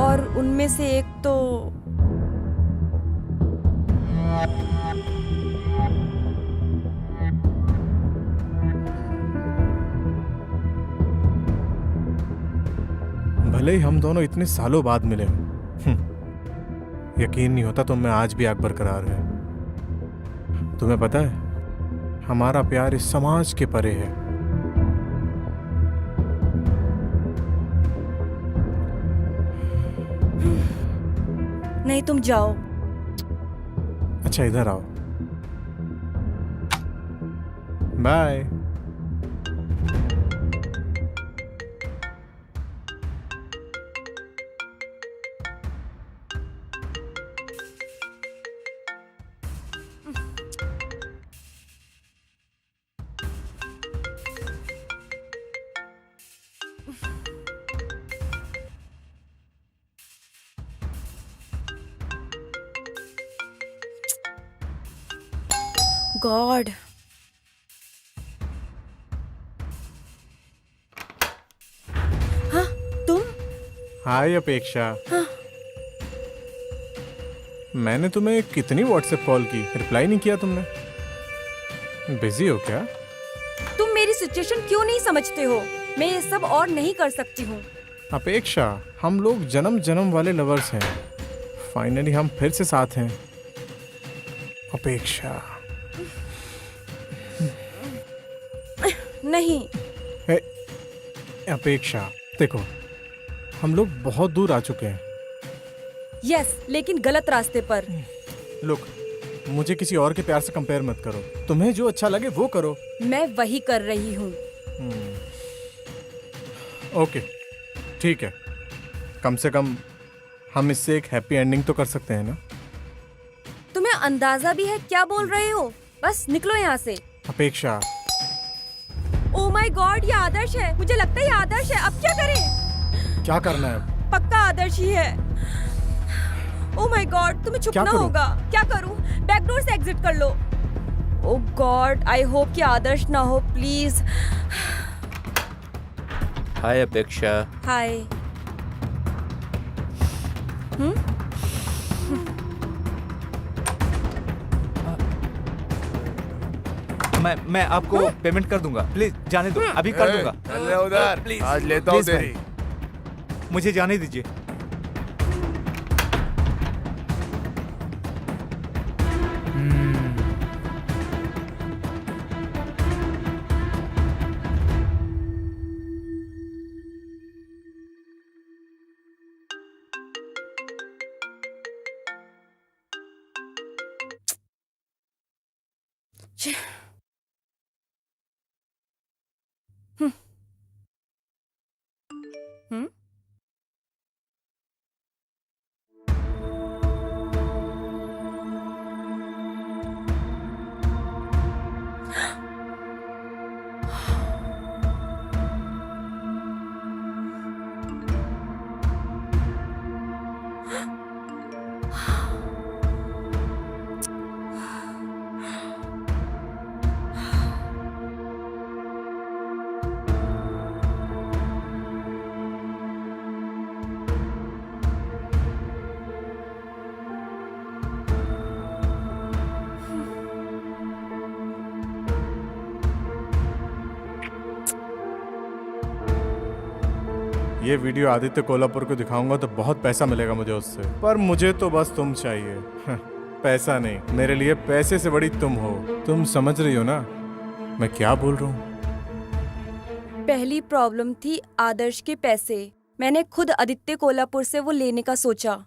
और उनमें से एक तो भले ही हम दोनों इतने सालों बाद मिले हों, यकीन नहीं होता तो मैं आज भी आग बरकरार है। तुम्हें पता है, हमारा प्यार इस समाज के परे है। नहीं, तुम जाओ। अच्छा, इधर आओ। बाय। गॉड। हाँ, तुम? हाय अपेक्षा। हाँ। मैंने तुम्हें कितनी व्हाट्सएप कॉल की, रिप्लाई नहीं किया तुमने। बिजी हो क्या? तुम मेरी सिचुएशन क्यों नहीं समझते हो? मैं ये सब और नहीं कर सकती हूँ। अपेक्षा, हम लोग जन्म जन्म वाले लवर्स हैं। फाइनली हम फिर से साथ हैं। अपेक्षा। नहीं। अपेक्षा, देखो, हम लोग बहुत दूर आ चुके हैं। यस, लेकिन गलत रास्ते पर। लुक, मुझे किसी और के प्यार से कंपेयर मत करो। तुम्हें जो अच्छा लगे वो करो। मैं वही कर रही हूँ। ओके, ठीक है। कम से कम हम इससे एक हैप्पी एंडिंग तो कर सकते हैं ना? तुम्हें अंदाजा भी है क्या बोल रहे हो? बस निकलो यहाँ से। अपेक्षा। ओह माय गॉड, ये आदर्श है। मुझे लगता है ये आदर्श है। अब क्या करें? क्या करना है? पक्का आदर्श ही है। ओह माय गॉड, तुम्हें छुपना होगा। क्या करूं? बैकडोर से एग्जिट कर लो। ओह गॉड, आई होप कि आदर्श ना हो, प्लीज। हाय अपेक्षा। हाय। मैं आपको पेमेंट कर दूंगा। प्लीज जाने दो, अभी कर दूंगा। चल रहे उधर, प्लीज आज लेता हूँ प्लीज तेरी। मुझे जाने दीजिए। ये वीडियो आदित्य कोल्हापुर को दिखाऊंगा तो बहुत पैसा मिलेगा मुझे उससे, पर मुझे तो बस तुम चाहिए। पैसा नहीं, मेरे लिए पैसे से बड़ी तुम हो। तुम समझ रही हो ना मैं क्या बोल रहा हूँ? पहली प्रॉब्लम थी आदर्श के पैसे। मैंने खुद आदित्य कोल्हापुर से वो लेने का सोचा।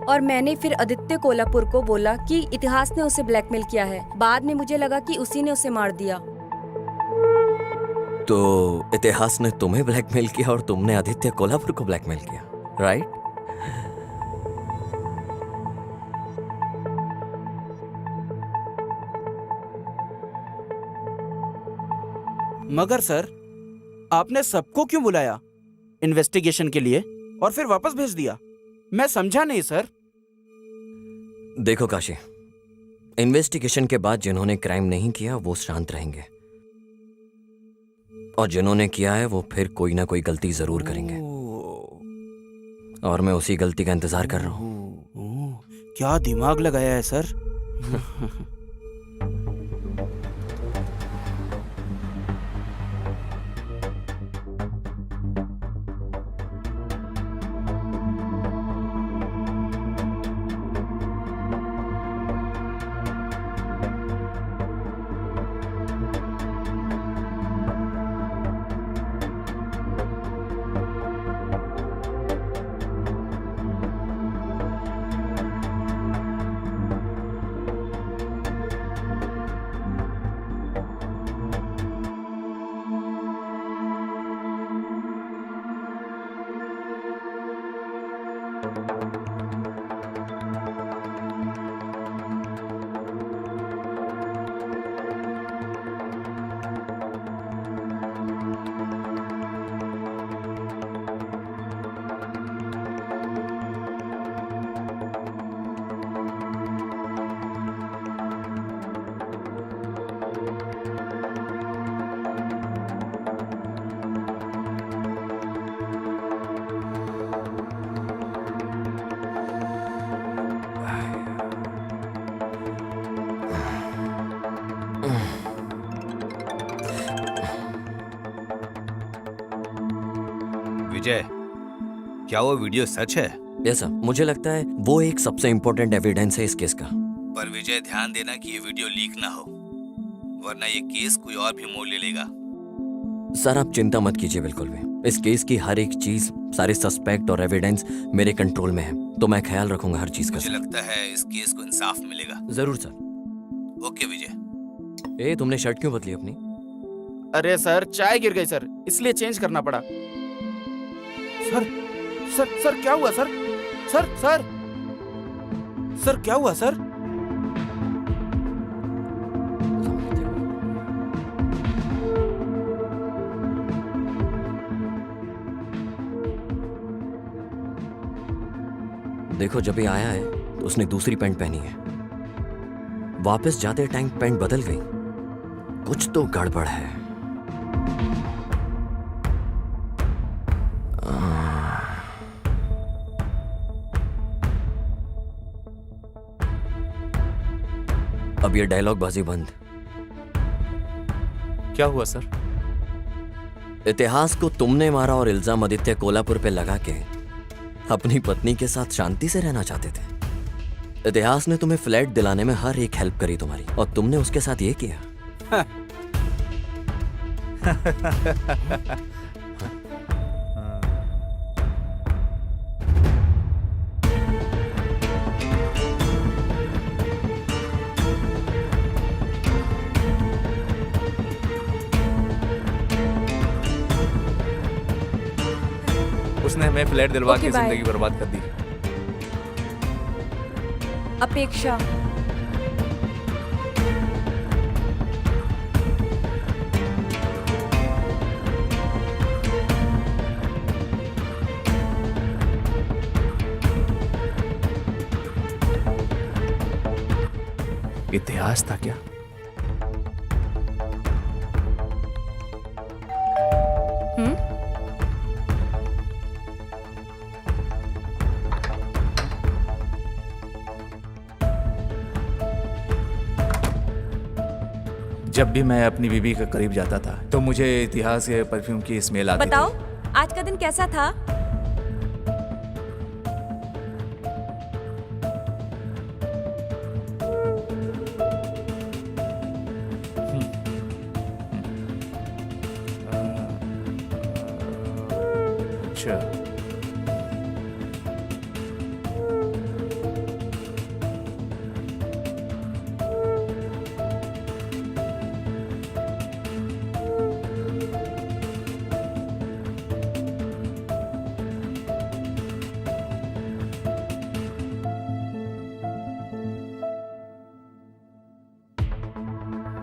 और मैंने फिर आदित्य कोल्हापुर को बोला कि इतिहास ने उसे ब्लैकमेल किया है। बाद में मुझे लगा कि उसी ने उसे मार दिया। तो इतिहास ने तुम्हें ब्लैकमेल किया और तुमने आदित्य कोल्हापुर को ब्लैकमेल किया, राइट? मगर सर, आपने सबको क्यों बुलाया इन्वेस्टिगेशन के लिए और फिर वापस भेज दिया? मैं समझा नहीं सर। देखो काशी, इन्वेस्टिगेशन के बाद जिन्होंने क्राइम नहीं किया वो शांत रहेंगे, और जिन्होंने किया है वो फिर कोई ना कोई गलती जरूर करेंगे, और मैं उसी गलती का इंतजार कर रहा हूं। क्या दिमाग लगाया है सर। विजय, क्या वो वीडियो सच है? यस सर, मुझे लगता है वो एक सबसे इंपॉर्टेंट एविडेंस है इस केस का। पर विजय, ध्यान देना कि ये वीडियो लीक ना हो, वरना ये केस कोई और भी मोड़ ले लेगा। सर आप चिंता मत कीजिए बिल्कुल भी। इस केस की हर एक चीज, सारे सस्पेक्ट और एविडेंस मेरे कंट्रोल में है, तो मैं ख्याल रखूंगा हर चीज का। मुझे लगता है इस केस को इंसाफ मिलेगा। जरूर सर। ओके विजय। ए तुमने शर्ट क्यों बदली अपनी? अरे सर, चाय गिर गई सर, इसलिए चेंज करना पड़ा। सर सर सर क्या हुआ सर? सर सर सर क्या हुआ सर? देखो, जब ये आया है तो उसने दूसरी पैंट पहनी है, वापस जाते टाइम पैंट बदल गई। कुछ तो गड़बड़ है। अब ये डायलॉग बाजी बंद। क्या हुआ सर? इतिहास को तुमने मारा और इल्जाम आदित्य कोल्हापुर पे लगा के अपनी पत्नी के साथ शांति से रहना चाहते थे। इतिहास ने तुम्हें फ्लैट दिलाने में हर एक हेल्प करी तुम्हारी, और तुमने उसके साथ ये किया। उसने हमें फ्लैट दिलवा Okay, के bye. जिंदगी बर्बाद कर दी। अपेक्षा, इतिहास था क्या? जब भी मैं अपनी बीवी के करीब जाता था तो मुझे इतिहास के परफ्यूम की स्मेल आती बताओ आज का दिन कैसा था? अच्छा,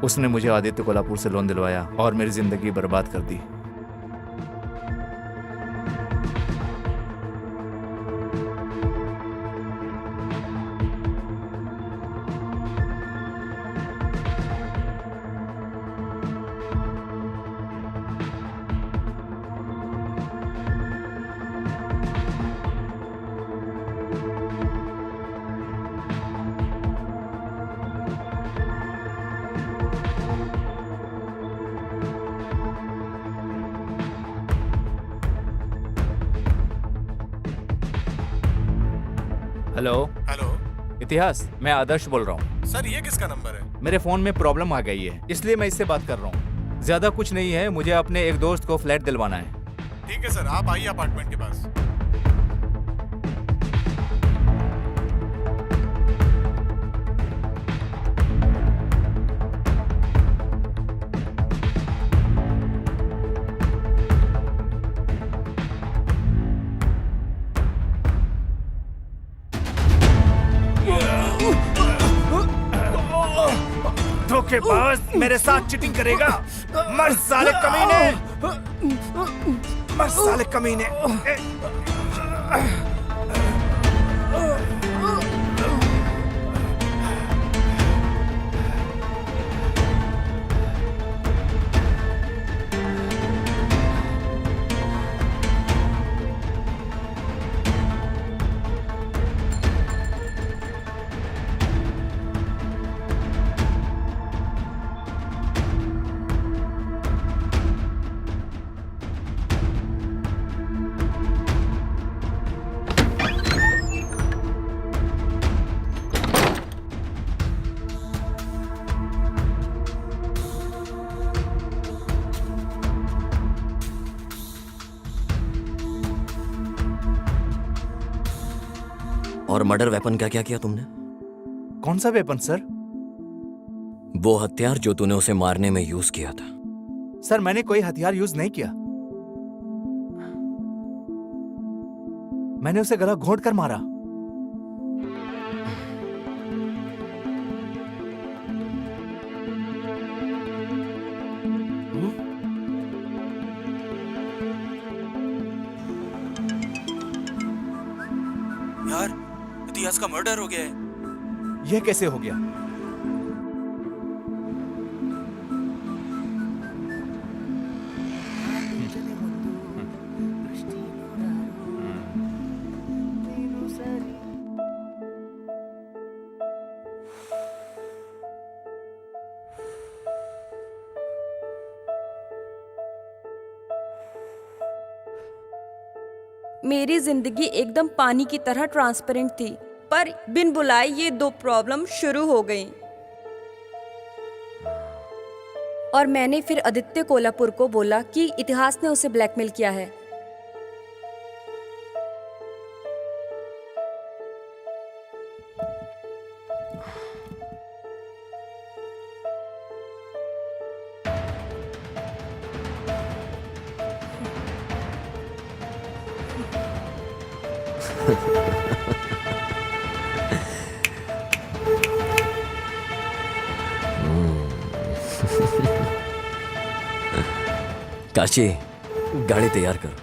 उसने मुझे आदित्य कोल्हापुर से लोन दिलवाया और मेरी जिंदगी बर्बाद कर दी। हेलो हेलो इतिहास, मैं आदर्श बोल रहा हूँ। सर, ये किसका नंबर है? मेरे फोन में प्रॉब्लम आ गई है, इसलिए मैं इससे बात कर रहा हूँ। ज्यादा कुछ नहीं है, मुझे अपने एक दोस्त को फ्लैट दिलवाना है। ठीक है सर, आप आइए अपार्टमेंट के पास। धोखेबाज, मेरे साथ चीटिंग करेगा? मर साले कमीने, मर साले कमीने। और मर्डर वेपन का क्या किया तुमने? कौन सा वेपन सर? वो हथियार जो तूने उसे मारने में यूज किया था। सर, मैंने कोई हथियार यूज नहीं किया। मैंने उसे गला घोंट कर मारा। यार, इतिहास का मर्डर हो गया है। यह कैसे हो गया? मेरी जिंदगी एकदम पानी की तरह ट्रांसपेरेंट थी, पर बिन बुलाए ये दो प्रॉब्लम शुरू हो गई। और मैंने फिर आदित्य कोल्हापुर को बोला कि इतिहास ने उसे ब्लैकमेल किया है। काशी, गाड़ी तैयार कर।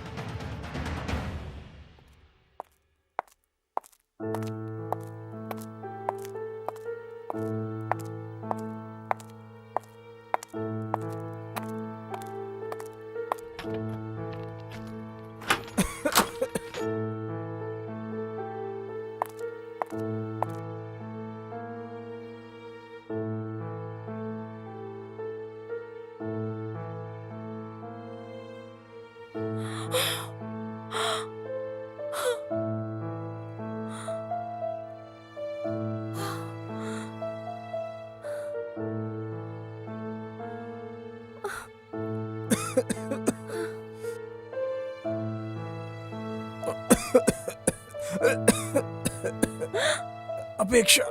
अपेक्षा,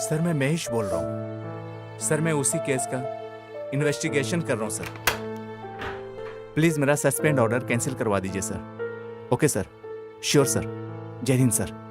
सर मैं महेश बोल रहा हूँ सर। मैं उसी केस का इन्वेस्टिगेशन कर रहा हूँ सर। प्लीज मेरा सस्पेंड ऑर्डर कैंसिल करवा दीजिए sir. Okay sir, sure sir. जय हिंद सर।